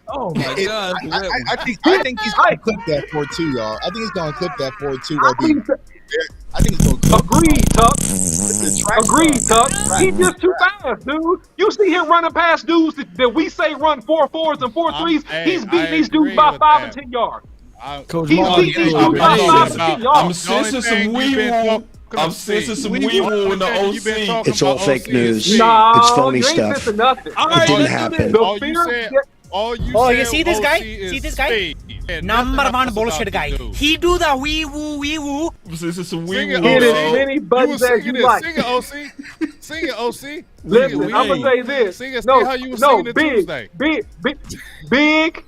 Oh my God! I think he's gonna clip that 4-2, y'all. I think he's gonna clip that 4-2. I think he's gonna clip. Agreed, Tuck. Agreed, Tuck. He's just too fast, dude. You see him running past dudes that we say run 4-4s and 4-3s. He's beating these dudes by 5 and 10 yards. Coach He's Marv, beating these dudes by 5 and 10 yards. I'm sensing some wee-woo. I'm sensing some wee-woo in the OC. It's all fake news. No, It's phony you ain't stuff. sensing nothing. It didn't happen. The fear. Oh, you see this guy? See this guy? Number one bullshit guy. He do the wee woo. This is some Sing wee-woo. it, Get OC. as many buttons You were as singing you this. like. Sing it, OC. Sing it, OC. Listen, I'm gonna say this. Sing it. No, How you were no, singing it big, Tuesday. big,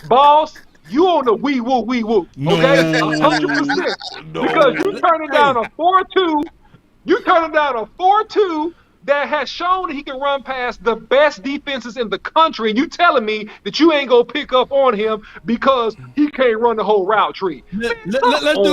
boss. You on the wee woo, okay? 100%. Because you turning down a 4-2. You turning down a 4-2 that has shown that he can run past the best defenses in the country, and you telling me that you ain't gonna pick up on him because he can't run the whole route tree. Let's do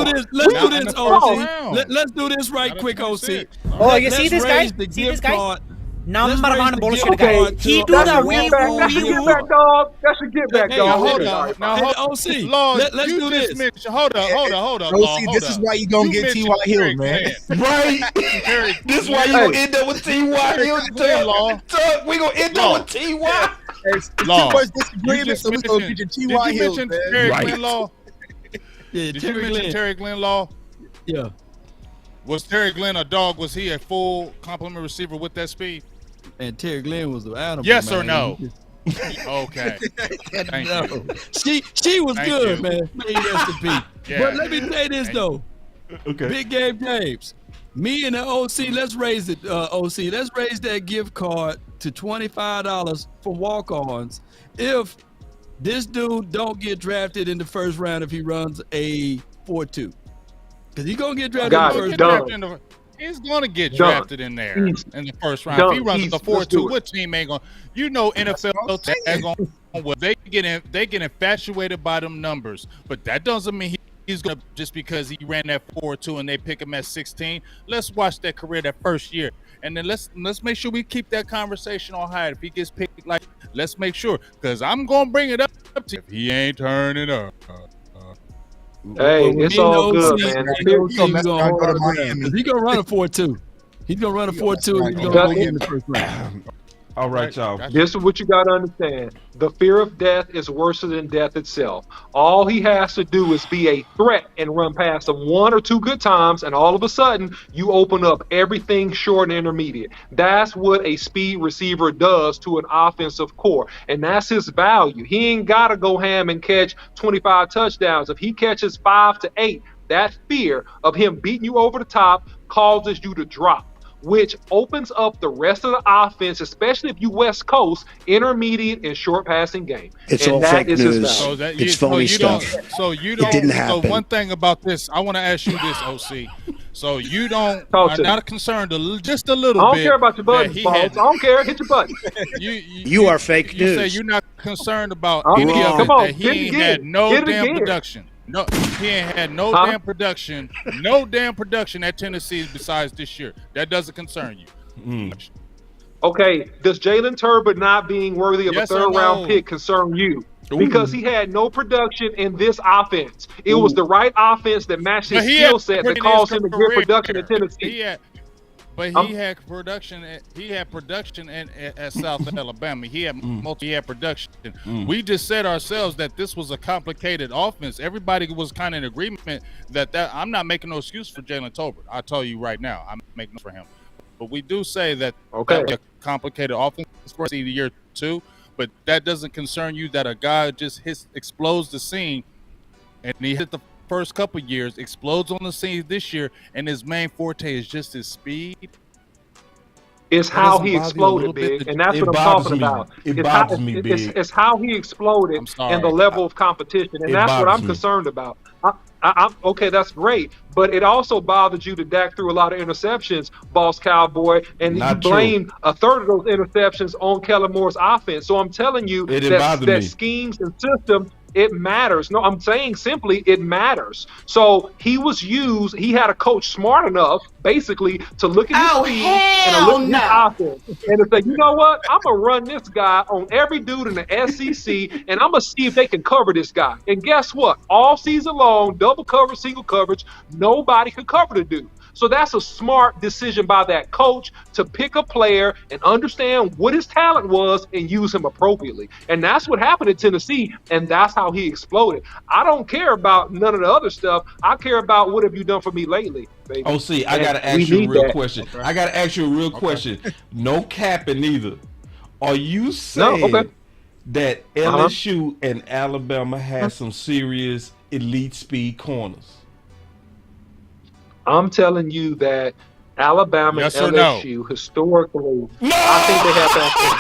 this. Let's do this, OC. Let's do this right quick, OC. Oh, you see this guy? Raise the See gift this guy? card. Number Let's raise one the bullshit gift guy. card He to- do That's the your wee get back. That's your woo. get back, dog. That's your get back, Hey, dog. hold All on. right. Now, Hey, hold OC, Lord, let's you do just this. mentioned- Hold up. OC, this is why you gonna get T.Y. Hill, man. Right? This is why you gonna end up with T.Y. Hill. Tuck, we gonna end up with T.Y. It's too Law. much You disagreement, just so we're gonna mentioned- get Did your T.Y. you Hill, mention man. Terry Right. Glenn Law? Yeah, Did you mention Terry Glenn Law? Yeah. Was Terry Glenn a dog? Was he a full complement receiver with that speed? And Terry Glenn was an animal. Yes or man. no? Okay. Thank you. She was Thank good, you. man. May he rest in peace. Yeah. But let me say this though. Okay. Big Game James. Me and the OC, let's raise it, OC. Let's raise that gift card to $25 for walk-ons if this dude don't get drafted in the first round if he runs a 4.2. Because he's going to get drafted in the first round. He's going to get drafted in there in the first round. If he runs the 4.2, what team ain't going to? You know NFL tag on. Well, they get infatuated by them numbers, but that doesn't mean he's going to, just because he ran that 4.2 and they pick him at 16. Let's watch that career that first year, and then let's make sure we keep that conversation on high. If he gets picked, like, let's make sure, because I'm going to bring it up to you. If he ain't turning up. Hey, it's all good, man. He's going to run a 4.2. He's going to run a 4.2 and he's going to go get in the first round. All right, y'all. This is what you got to understand. The fear of death is worse than death itself. All he has to do is be a threat and run past them one or two good times, and all of a sudden, you open up everything short and intermediate. That's what a speed receiver does to an offensive core, and that's his value. He ain't got to go ham and catch 25 touchdowns. If he catches 5 to 8, that fear of him beating you over the top causes you to drop, which opens up the rest of the offense, especially if you West Coast, intermediate and short passing game. It's and all that fake is news. his value. It's phony stuff. It didn't happen. So one thing about this, I want to ask you this, OC. So you are not concerned just a little bit. I don't care about your buttons, Paul. I don't care. Hit your button. You are fake news. You say you're not concerned about any of it, that he ain't had no damn production. No, he ain't had no damn production. No damn production at Tennessee besides this year. That doesn't concern you. Okay, does Jalin Turbin not being worthy of a third-round pick concern you? Because he had no production in this offense. It was the right offense that matched his skill set that caused him to get production at Tennessee. He had production. He had production at South Alabama. He had production. We just said ourselves that this was a complicated offense. Everybody was kind of in agreement that I'm not making no excuse for Jalin Tolbert. I'll tell you right now, I'm making for him. But we do say that that was a complicated offense for the year 2. But that doesn't concern you that a guy just explodes the scene, and he hit the first couple years, explodes on the scene this year, and his main forte is just his speed. It's how he exploded, Big, and that's what I'm talking about. It bothers me, Big. It's how he exploded and the level of competition, and that's what I'm concerned about. Okay, that's great, but it also bothered you that Dak threw a lot of interceptions, Boss Cowboy, and you blame a third of those interceptions on Kellen Moore's offense. So I'm telling you that schemes and systems, it matters. No, I'm saying simply it matters. So he was used. He had a coach smart enough, basically, to look at his speed and to look at his offense and to say, you know what? I'm gonna run this guy on every dude in the SEC, and I'm gonna see if they can cover this guy. And guess what? All season long, double coverage, single coverage, nobody could cover the dude. So that's a smart decision by that coach to pick a player and understand what his talent was and use him appropriately. And that's what happened at Tennessee, and that's how he exploded. I don't care about none of the other stuff. I care about what have you done for me lately, baby. Oh, see, I got to ask you a real question. I got to ask you a real question. No capping either. Are you saying that LSU and Alabama has some serious elite speed corners? I'm telling you that Alabama and LSU historically, I think they have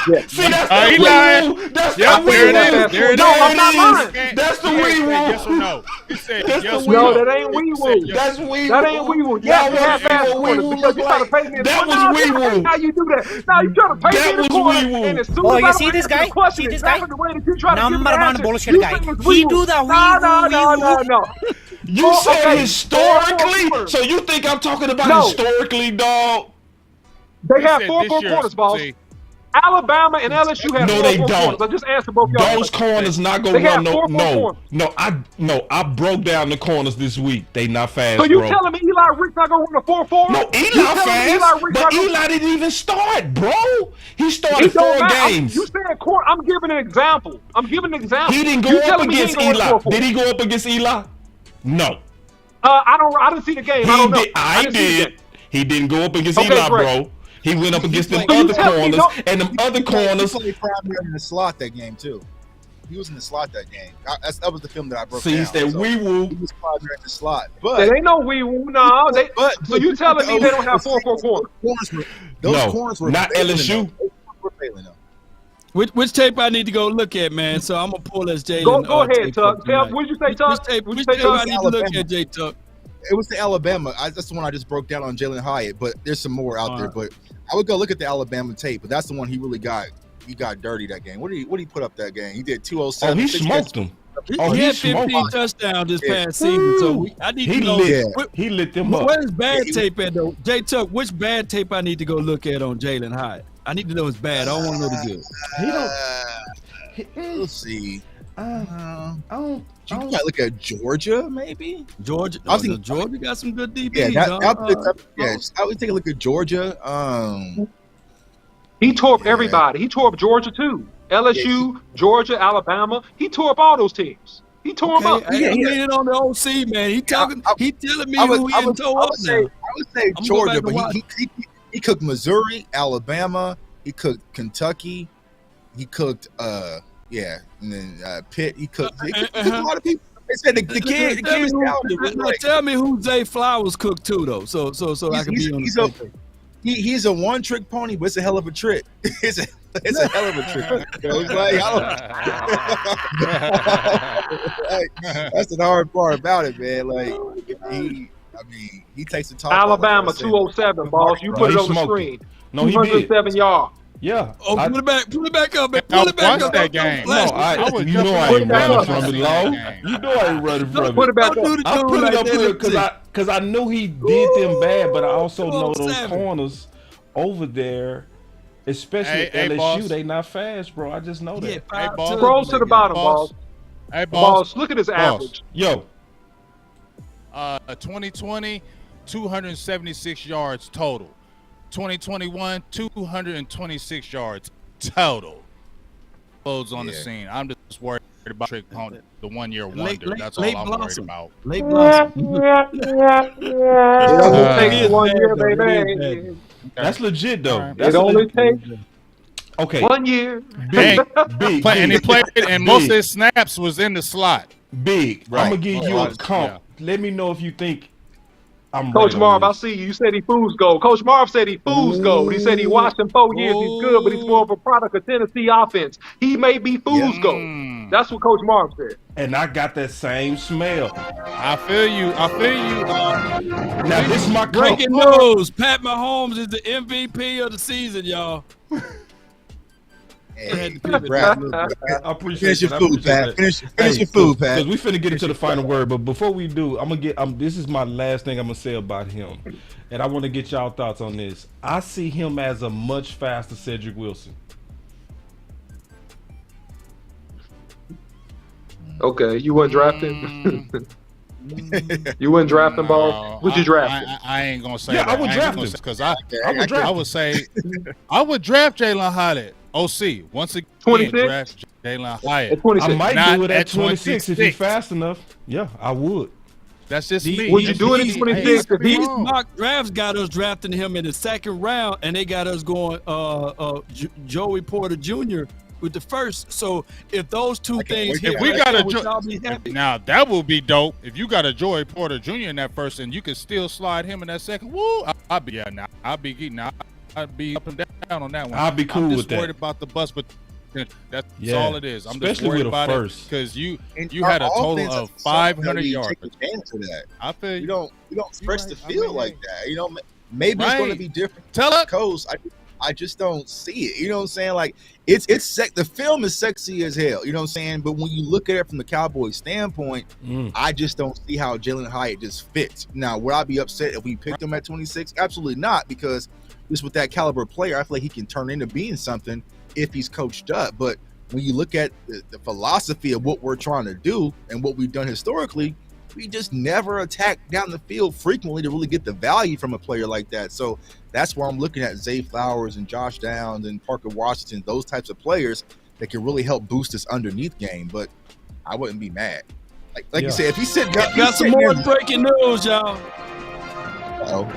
that. See, that's the wee-woo. That's the wee-woo. No, I'm not lying. That's the wee-woo. Yes or no? No, that ain't wee-woo. That's wee-woo. That ain't wee-woo. Yeah, you have fast corners because you trying to pay me in the corner. That was wee-woo. Now you do that. Now you trying to pay me in the corner. And as soon as you see this guy? See this guy? Number one bullshit guy. He do the wee-woo. No. You say historically? So you think I'm talking about historically, dog? They have 4 corners, boss. Alabama and LSU have 4 corners. I just answered both y'all. Those corners not gonna run no. I broke down the corners this week. They not fast. So you telling me Eli Rick's not gonna run a 4-4? No, Eli fast, but Eli didn't even start, bro. He started 4 games. You said court. I'm giving an example. He didn't go up against Eli. Did he go up against Eli? No. I didn't see the game. I don't know. I did. He didn't go up against Eli, bro. He went up against them other corners, and them other corners. He played primary in the slot that game too. He was in the slot that game. That was the film that I broke See, down. it's that wee woo. He was in the slot. But There ain't no wee woo. No. So you telling me they don't have 4-4 corners? Those corners were not LSU. Which tape I need to go look at, man? So I'm gonna pull this Jalin. Go ahead, Tuck. What did you say, Tuck? Which tape I need to look at, J Tuck? It was the Alabama. That's the one I just broke down on Jalin Hyatt, but there's some more out there. But I would go look at the Alabama tape, but that's the one he really got. He got dirty that game. What did he put up that game? He did 207. Oh, he smoked him. He had 15 touchdowns this past season, so I need to know. He lit them up. Where's bad tape at though? J Tuck, which bad tape I need to go look at on Jalin Hyatt? I need to know it's bad. I don't want to know the good. He don't. Let's see. I don't. You can look at Georgia, maybe. Georgia. I think Georgia got some good DBs. I would take a look at Georgia. He tore up everybody. He tore up Georgia too. LSU, Georgia, Alabama. He tore up all those teams. He tore them up. I'm leaning on the OC, man. He telling me who he tore up now. I would say Georgia, but he cooked Missouri, Alabama. He cooked Kentucky. He cooked and then Pitt. He cooked a lot of people. They said the kid Now tell me who Zay Flowers cooked too, though. So I can be on the same page. He's a one-trick pony, but it's a hell of a trick. It's a hell of a trick. That's the hard part about it, man. Like he takes the top. Alabama 207, boss. You put it on the screen. No, he did. 207 yards. Yeah. Pull it back up, man. Pull it back up. That game. No, I ain't running from it, Law. You know I ain't running from it. Put it back up. I put it up here because I knew he did them bad, but I also know those corners over there, especially LSU, boss. they not fast, bro. I just know that. Hey, boss. Scroll to the bottom, boss. Hey, boss. Look at his average. Yo. 2020, 276 yards total. 2021, 226 yards total. Loads on the scene. I'm just worried about Trick Pony, the 1 year wonder. That's all I'm worried about. Late blossom. Take 1 year, baby. That's legit though. It only takes 1 year. Big. And he played, and most of his snaps was in the slot. Big. Right. I'm gonna give you a comp. Yeah. Let me know if you think I'm Coach right Marv, I see you. You said he foos gold. Coach Marv said he foos gold. He said he watched him 4 years. He's good, but he's more of a product of Tennessee offense. He may be foos gold. That's what Coach Marv said. And I got that same smell. I feel you. Now this is my breaking news. Pat Mahomes is the MVP of the season, y'all. I appreciate Finish your food, Pat. Finish your food, Pat. Because we finna get into the final word, but before we do, I'm gonna get. This is my last thing I'm gonna say about him, and I want to get y'all thoughts on this. I see him as a much faster Cedric Wilson. Okay, you weren't drafted. You wouldn't draft him, boss. Would you draft him? I ain't gonna say. Yeah, that. I would draft him because I would say I would draft Jalin Hyatt. OC once again. 26. Draft Jalin Hyatt. I might do it at 26 if he's fast enough. Yeah, I would. That's just me. Would you do it at 26? These mock drafts got us drafting him in the second round, and they got us going Joey Porter Jr. with the first. So if those two things, if we got a now that would be dope. If you got a Joey Porter Jr. in that first, and you could still slide him in that second, woo! I'd be I'd be up and down on that one. I'll be cool with that. I'm just worried about the bus, but that's all it is. I'm especially just worried about it because you had a total of 500 yards. Take advantage of that. I feel you don't stretch the field like that. You know, maybe it's going to be different. Tell it, Coach. I just don't see it. You know what I'm saying? Like it's the film is sexy as hell. You know what I'm saying? But when you look at it from the Cowboys standpoint, I just don't see how Jalin Hyatt just fits. Now, would I be upset if we picked him at 26? Absolutely not, because just with that caliber player, I feel like he can turn into being something if he's coached up. But when you look at the philosophy of what we're trying to do and what we've done historically, we just never attack down the field frequently to really get the value from a player like that. So that's where I'm looking at Zay Flowers and Josh Downs and Parker Washington, those types of players that can really help boost this underneath game. But I wouldn't be mad. Like you said, if he said got some more breaking news, y'all. Uh-oh.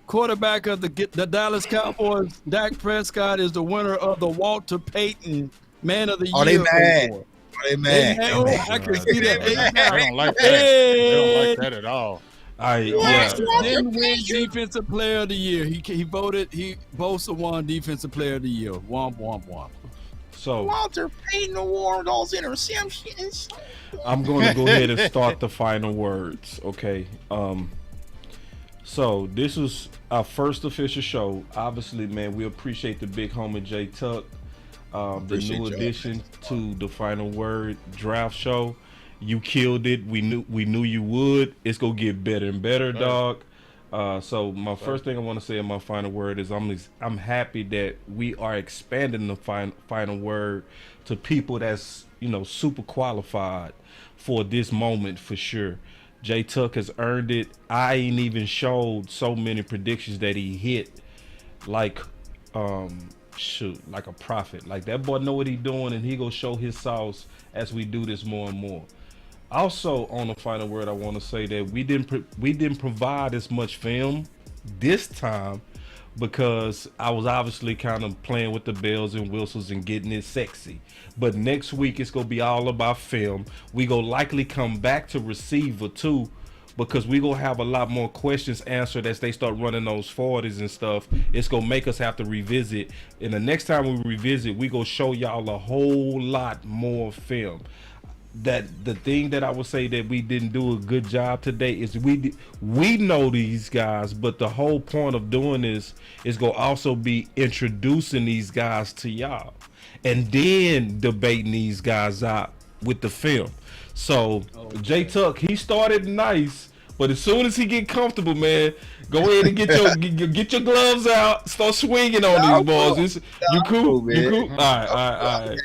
Quarterback of the Dallas Cowboys, Dak Prescott, is the winner of the Walter Payton Man of the Oh, they year mad. award. They mad. Oh, I can see that. They don't like that. They don't like that at all. Didn't win defensive player of the year. He voted. Bosa won defensive player of the year. Womp womp womp. So Walter Payton Award, all interceptions. I'm going to go ahead and start the final words. Okay. So this was our first official show. Obviously, man, we appreciate the big homie Jay Tuck, the new addition to the Final Word draft show. You killed it. We knew you would. It's gonna get better and better, dog. So my first thing I want to say in my final word is I'm happy that we are expanding the final word to people that's super qualified for this moment for sure. Jay Tuck has earned it. I ain't even showed so many predictions that he hit like like a prophet. Like that boy know what he doing, and he gonna show his sauce as we do this more and more. Also, on the final word, I want to say that we didn't provide as much film this time because I was obviously kind of playing with the bells and whistles and getting it sexy. But next week it's gonna be all about film. We gonna likely come back to receiver too, because we gonna have a lot more questions answered as they start running those 40s and stuff. It's gonna make us have to revisit. And the next time we revisit, we gonna show y'all a whole lot more film. That the thing that I would say that we didn't do a good job today is we know these guys, but the whole point of doing this is gonna also be introducing these guys to y'all and then debating these guys out with the film. So Jay Tuck, he started nice, but as soon as he get comfortable, man, go ahead and get your gloves out, start swinging on these boys. You cool? Man. You cool? All right.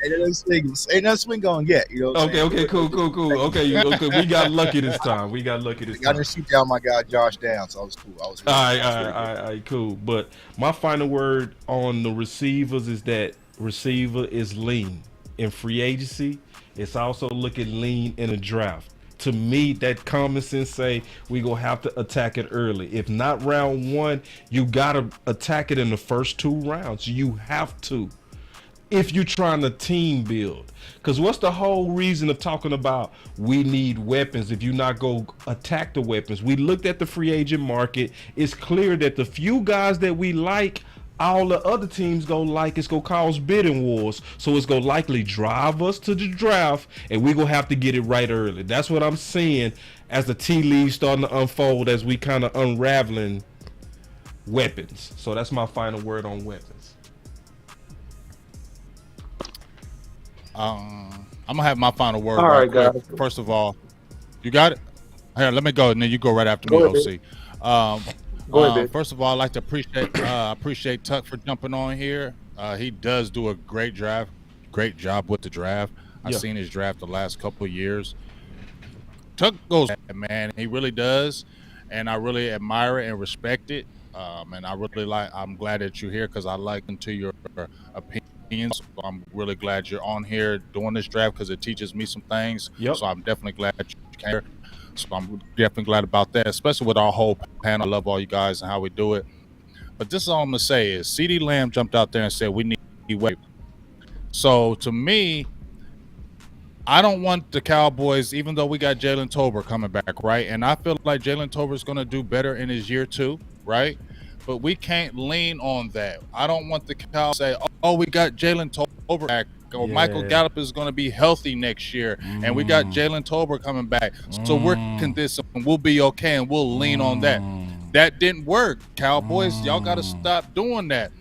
Ain't no swing going yet. You know what I'm saying? Okay, cool. Okay, we got lucky this time. I didn't shoot down my guy Josh down, so I was cool. All right, cool. But my final word on the receivers is that receiver is lean in free agency. It's also looking lean in a draft. To me, that common sense say we gonna have to attack it early. If not round one, you gotta attack it in the first 2 rounds. You have to, if you're trying to team build. Because what's the whole reason of talking about we need weapons if you not go attack the weapons? We looked at the free agent market. It's clear that the few guys that we like, all the other teams gonna like. It's gonna cause bidding wars, so it's gonna likely drive us to the draft, and we're gonna have to get it right early. That's what I'm seeing as the tea leaves starting to unfold as we kind of unraveling weapons. So that's my final word on weapons. I'm gonna have my final word. All right, guys. First of all, you got it. Here, let me go, and then you go right after me, OC. First of all, I'd like to appreciate Tuck for jumping on here. He does do a great job with the draft. I've seen his draft the last couple of years. Tuck goes, man, he really does, and I really admire it and respect it. And I'm glad that you're here because I listen to your opinions. So I'm really glad you're on here doing this draft because it teaches me some things. So I'm definitely glad that you came here. So I'm definitely glad about that, especially with our whole panel. I love all you guys and how we do it. But this is all I'm going to say is CeeDee Lamb jumped out there and said we need waivers. So to me, I don't want the Cowboys, even though we got Jalen Tolbert coming back, right? And I feel like Jalen Tolbert is going to do better in his year 2, right? But we can't lean on that. I don't want the Cowboys to say, oh, we got Jalen Tolbert back. Or Michael Gallup is going to be healthy next year, and we got Jalen Tolbert coming back. So we're conditioned, and we'll be okay, and we'll lean on that. That didn't work, Cowboys. Y'all got to stop doing that.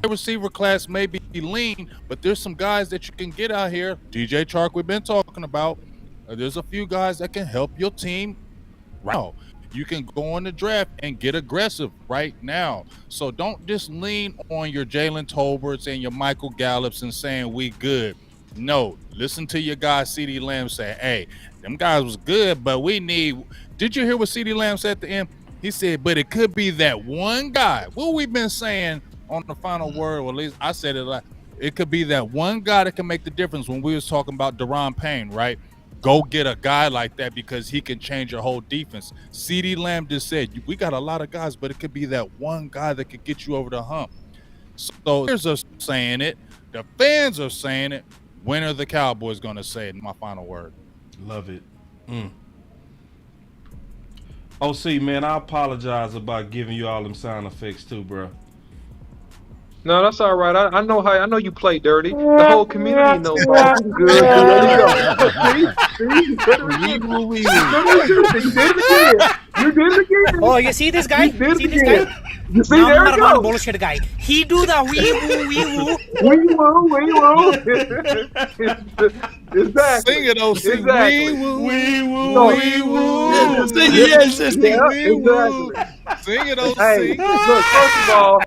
The receiver class may be lean, but there's some guys that you can get out here. DJ Chark, we've been talking about. There's a few guys that can help your team. Right. You can go on the draft and get aggressive right now. So don't just lean on your Jalen Tolberts and your Michael Gallups and saying we good. No, listen to your guy CeeDee Lamb say, hey, them guys was good, but we need. Did you hear what CeeDee Lamb said at the end? He said, but it could be that one guy. What we've been saying on the final word, or at least I said it like, it could be that one guy that can make the difference when we was talking about Daron Payne, right? Go get a guy like that because he can change your whole defense. CeeDee Lamb just said, we got a lot of guys, but it could be that one guy that could get you over the hump. So here's us saying it. The fans are saying it. When are the Cowboys going to say it? My final word. Love it. OC, man, I apologize about giving you all them sound effects too, bro. No, that's all right. I know how. I know you play dirty. The whole community knows. Good. There you go. You did it again. Oh, you see this guy? You did See it this again. guy? You see, there you Number one go. bullshit guy. He do the wee woo. Wee woo. Exactly. Sing it, OC. Exactly. Wee woo. No. Wee woo. Yes, Yeah, exactly. Sing it, OC. Hey, look, first of all,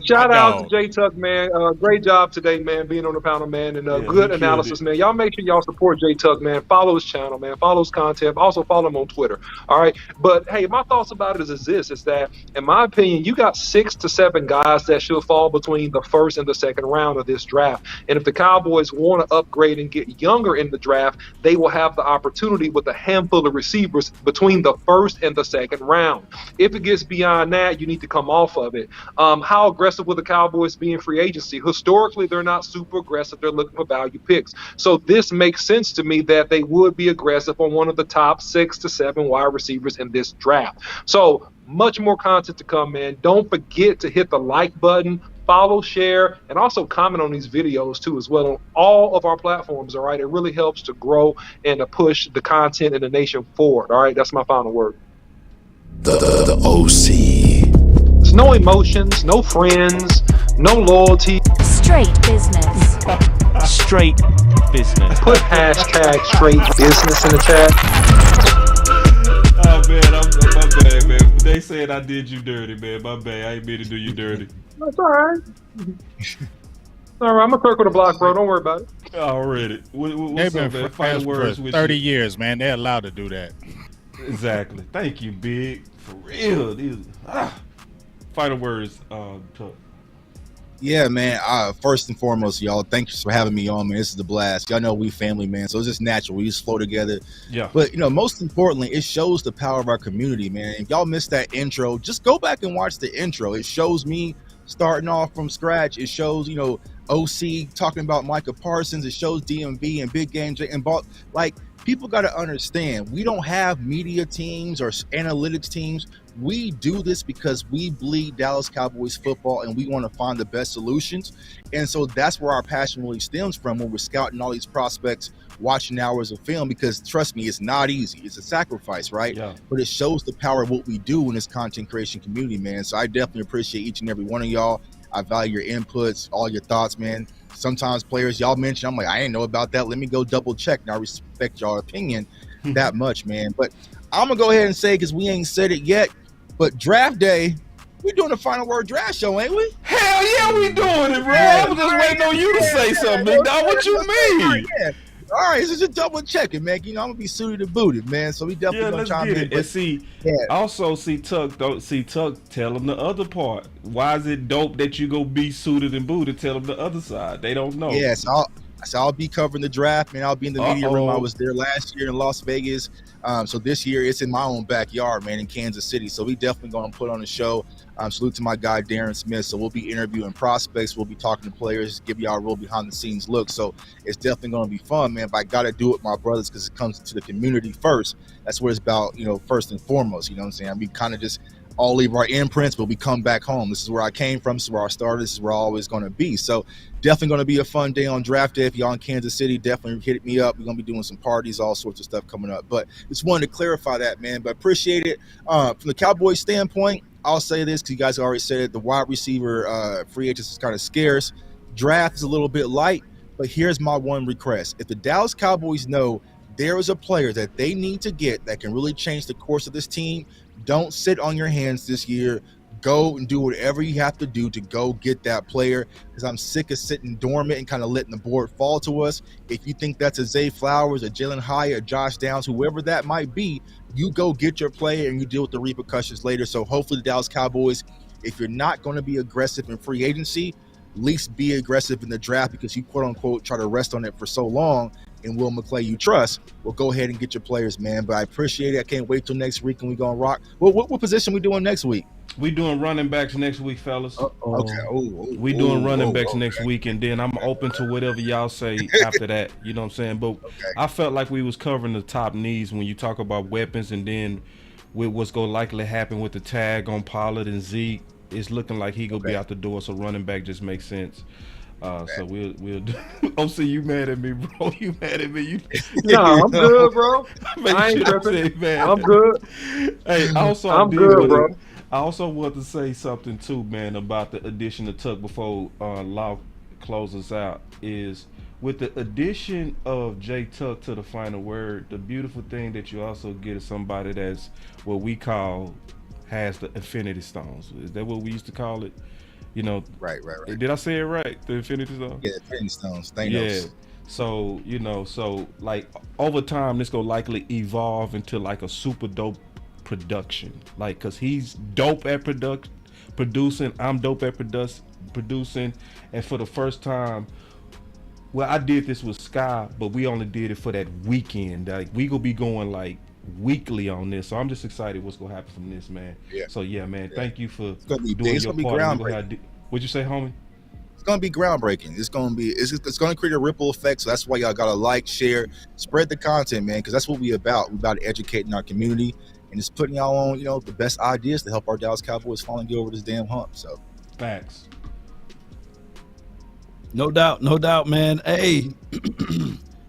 shout out to J Tuck, man. Great job today, man, being on the panel, man, and good analysis, man. Y'all make sure y'all support J Tuck, man. Follow his channel, man. Follow his content. Also follow him on Twitter. All right. But hey, my thoughts about it is this: is that, in my opinion, you got 6 to 7 guys that should fall between the first and the second round of this draft. And if the Cowboys want to upgrade and get younger in the draft, they will have the opportunity with a handful of receivers between the first and the second round. If it gets beyond that, you need to come off of it. How aggressive will the Cowboys be in free agency? Historically, they're not super aggressive. They're looking for value picks. So this makes sense to me that they would be aggressive on one of the top 6 to 7 wide receivers in this draft. So much more content to come, man. Don't forget to hit the like button, follow, share, and also comment on these videos too as well on all of our platforms, all right? It really helps to grow and to push the content in the nation forward, all right? That's my final word. The OC. There's no emotions, no friends, no loyalty. Straight business. Straight business. Put hashtag straight business in the chat. Oh man, my bad, man. They said I did you dirty, man. My bad. I ain't mean to do you dirty. That's all right. All right, I'm gonna circle the block, bro. Don't worry about it. Already. They've What's been up, man? friends Final words for with 30 you. years, man. They're allowed to do that. Exactly. Thank you, Big. For real. Final words, Tuck. Yeah, man. First and foremost, y'all, thanks for having me on, man. This is the blast. Y'all know we family, man. So it's just natural. We just flow together. Yeah. But, most importantly, it shows the power of our community, man. If y'all missed that intro, just go back and watch the intro. It shows me starting off from scratch. It shows, OC talking about Micah Parsons. It shows DMV and Big Game J and Ball. Like, people got to understand, we don't have media teams or analytics teams. We do this because we bleed Dallas Cowboys football and we want to find the best solutions. And so that's where our passion really stems from when we're scouting all these prospects, watching hours of film, because trust me, it's not easy. It's a sacrifice, right? Yeah. But it shows the power of what we do in this content creation community, man. So I definitely appreciate each and every one of y'all. I value your inputs, all your thoughts, man. Sometimes players y'all mention, I'm like, I didn't know about that. Let me go double check. And I respect y'all opinion that much, man. But I'm going to go ahead and say, because we ain't said it yet, but draft day, we're doing the final word draft show, ain't we? Hell yeah, we doing it, bro. I was just waiting on you to say something, big dog. What you mean? Yeah. All right, this is just double checking, man. I'm gonna be suited and booted, man. So we definitely gonna chime in. And see Tuck. Don't see Tuck. Tell them the other part. Why is it dope that you go be suited and booted? Tell them the other side. They don't know. Yes, I'll be covering the draft, man. I'll be in the media room. I was there last year in Las Vegas. So this year it's in my own backyard, man, in Kansas City. So we definitely gonna put on a show. Salute to my guy Darren Smith. So we'll be interviewing prospects, we'll be talking to players, give y'all a real behind the scenes look. So it's definitely gonna be fun, man. But I gotta do it with my brothers because it comes to the community first. That's what it's about, first and foremost. You know what I'm saying? We kind of just all leave our imprints, but we come back home. This is where I came from. This is where I started. This is where I'm always going to be. So definitely going to be a fun day on draft day. If y'all in Kansas City, definitely hit me up. We're going to be doing some parties, all sorts of stuff coming up. But just wanted to clarify that, man. But appreciate it. From the Cowboys standpoint, I'll say this because you guys already said it. The wide receiver free agents is kind of scarce. Draft is a little bit light. But here's my one request. If the Dallas Cowboys know there is a player that they need to get that can really change the course of this team, don't sit on your hands this year. Go and do whatever you have to do to go get that player, because I'm sick of sitting dormant and kind of letting the board fall to us. If you think that's a Zay Flowers, a Jalin, Hyatt, a Josh Downs, whoever that might be, you go get your player and you deal with the repercussions later. So hopefully the Dallas Cowboys, if you're not going to be aggressive in free agency, at least be aggressive in the draft, because you quote unquote try to rest on it for so long. and Will McClay you trust, well, go ahead and get your players, man. But I appreciate it. I can't wait till next week and we gonna rock. What position we doing next week? We doing running backs next week, fellas. Okay. We doing running backs next week, and then I'm open to whatever y'all say after that. You know what I'm saying? But I felt like we was covering the top needs when you talk about weapons, and then with what's gonna likely happen with the tag on Pollard and Zeke, it's looking like he gonna be out the door. So running back just makes sense. So we'll do. OC, you mad at me, bro? You mad at me? No, I'm good, bro. I ain't tripping. I'm good. Hey, I'm good, bro. I also want to say something too, man, about the addition of Tuck before Law closes out. Is with the addition of J Tuck to the final word, the beautiful thing that you also get is somebody that's what we call has the Infinity Stones. Is that what we used to call it? You know, right. Did I say it right? The Infinity Stones. Yeah, Infinity Stones. Thanos. Yeah. So so like over time, this gonna likely evolve into like a super dope production. Like, cause he's dope at producing. I'm dope at producing, and for the first time, well, I did this with Sky, but we only did it for that weekend. Like, we gonna be going like weekly on this, so I'm just excited what's gonna happen from this, man. Yeah. So yeah, man, thank you for doing your part. Groundbreaking. What'd you say, homie? It's gonna be groundbreaking. It's gonna create a ripple effect. So that's why y'all gotta like, share, spread the content, man, because that's what we about. We about educating our community and just putting y'all on, the best ideas to help our Dallas Cowboys finally get over this damn hump. So facts. No doubt, man. Hey,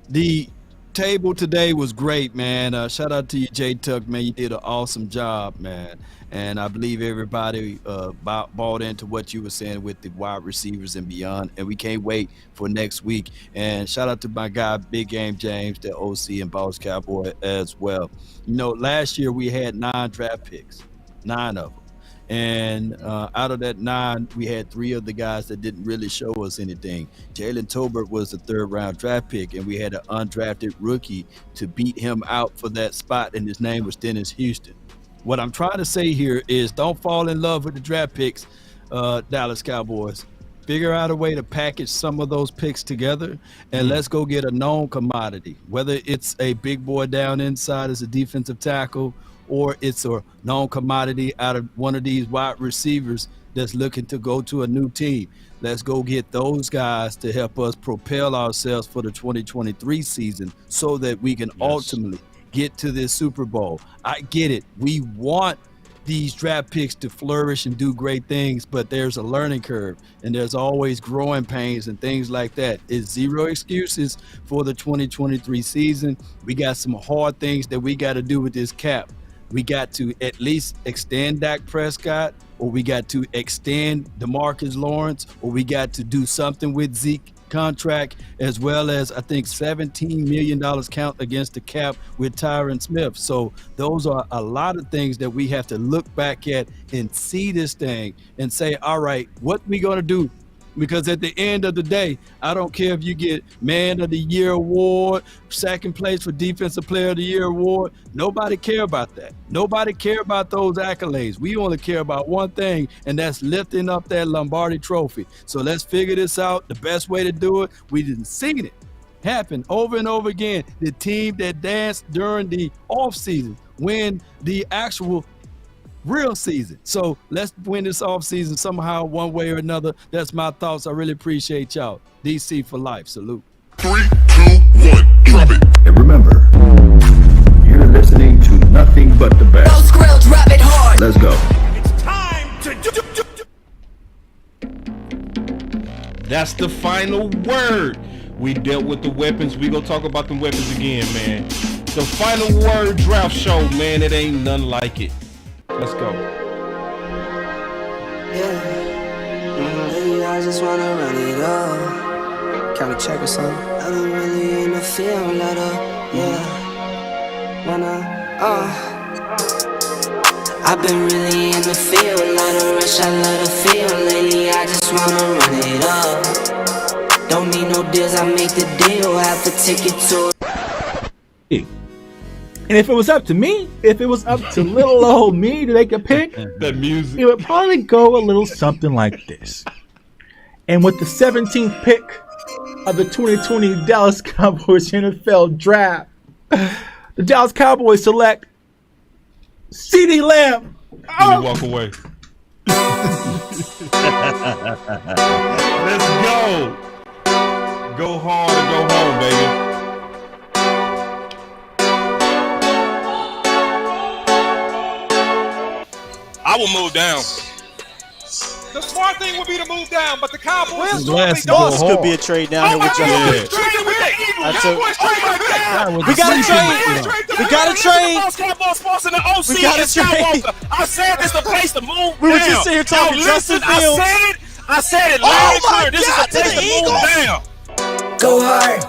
the table today was great, man. Shout out to you, J Tuck, man. You did an awesome job, man. And I believe everybody bought into what you were saying with the wide receivers and beyond. And we can't wait for next week. And shout out to my guy, Big Game James, the OC and Boss Cowboy as well. Last year we had 9 draft picks, 9 of them. And out of that 9, we had 3 of the guys that didn't really show us anything. Jalen Tolbert was the 3rd round draft pick, and we had an undrafted rookie to beat him out for that spot, and his name was Dennis Houston. What I'm trying to say here is don't fall in love with the draft picks, Dallas Cowboys. Figure out a way to package some of those picks together, and let's go get a known commodity, whether it's a big boy down inside as a defensive tackle, or it's a known commodity out of one of these wide receivers that's looking to go to a new team. Let's go get those guys to help us propel ourselves for the 2023 season so that we can ultimately get to this Super Bowl. I get it. We want these draft picks to flourish and do great things, but there's a learning curve and there's always growing pains and things like that. It's zero excuses for the 2023 season. We got some hard things that we got to do with this cap. We got to at least extend Dak Prescott, or we got to extend DeMarcus Lawrence, or we got to do something with Zeke contract, as well as I think $17 million count against the cap with Tyron Smith. So those are a lot of things that we have to look back at and see this thing and say, all right, what we going to do? Because at the end of the day, I don't care if you get Man of the Year award, second place for Defensive Player of the Year award. Nobody care about that. Nobody care about those accolades. We only care about one thing, and that's lifting up that Lombardi trophy. So let's figure this out. The best way to do it, we didn't see it happen over and over again. The team that danced during the offseason win the actual real season. So let's win this off season somehow, one way or another. That's my thoughts. I really appreciate y'all. DC for life. Salute. 3, 2, 1, drop it. And remember, you're listening to nothing but the best. Those grill, drop it hard. Let's go. It's time to That's the final word. We dealt with the weapons. We gonna talk about the weapons again, man. The final word draft show, man. It ain't nothing like it. Let's go. Yeah, I just wanna run it up. Count a check or something. I've been really in the field, let up. Yeah, I've been really in the field, let her rush, I let her feel. Lately, I just wanna run it up. Don't need no deals, I make the deal. Have to take it to. And if it was up to me, if it was up to little old me to make a pick, that music, it would probably go a little something like this. And with the 17th pick of the 2020 Dallas Cowboys NFL Draft. The Dallas Cowboys select CeeDee Lamb. You walk away. Let's go. Go hard and go home, baby. I will move down. The smart thing would be to move down, but the Cowboys Boss could be a trade down here with Jalin. We got to trade. We got to trade. We got to trade. I said this is the place to move. We were just sitting here talking Justin Fields. I said it loud and clear. This is the place to move down. Go hard,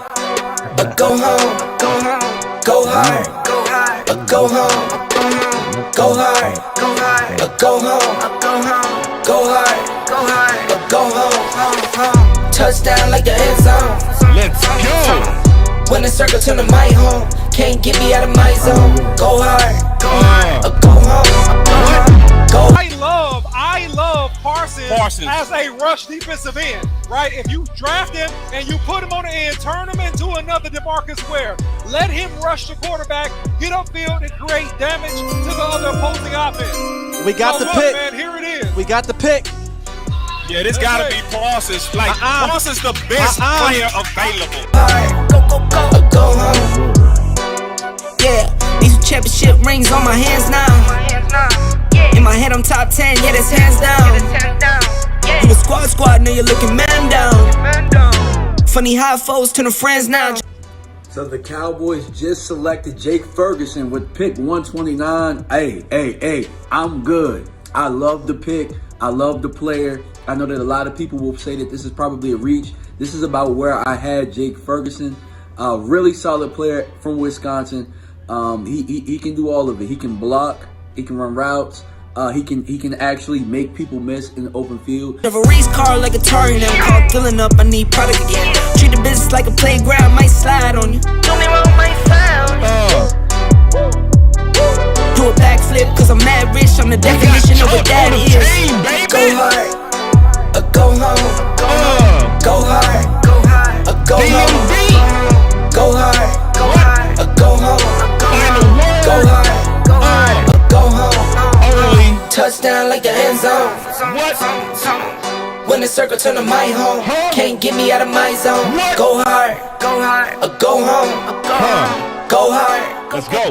but go home. Go hard, but go home. Go hard, but go home. Go hard, but go home. Touchdown like the end zone. Let's go. When the circle turn to my home, can't get me out of my zone. Go hard, but go home. Go. I love Parsons as a rush defensive end, right? If you draft him and you put him on the end, turn him into another DeMarcus Ware. Let him rush the quarterback, get upfield, and create damage to the other opposing offense. We got the pick. Man, here it is. We got the pick. Yeah, this gotta be Parsons. Like, Parsons the best player available. Go home. Yeah, these championship rings on my hands now. In my head, I'm top 10, yeah, that's hands down. You a squad, now you're looking man down. Funny how foes turn to friends now. So the Cowboys just selected Jake Ferguson with pick 129. Hey, I'm good. I love the pick. I love the player. I know that a lot of people will say that this is probably a reach. This is about where I had Jake Ferguson. Really solid player from Wisconsin. He can do all of it. He can block. He can run routes. He can actually make people miss in the open field. Have a race car like a Atari now. Call filling up, I need product again. Treat the business like a playground, might slide on you. Don't me wrong, might slide on you. Do a backflip, cause I'm mad rich. I'm the definition of what that is. Go hard, go home. Go hard, go home. Go hard, go home. Go hard, go home. Touchdown like the end zone. When the circle turn to my home, can't get me out of my zone. Go hard, go home. Go hard. Let's go.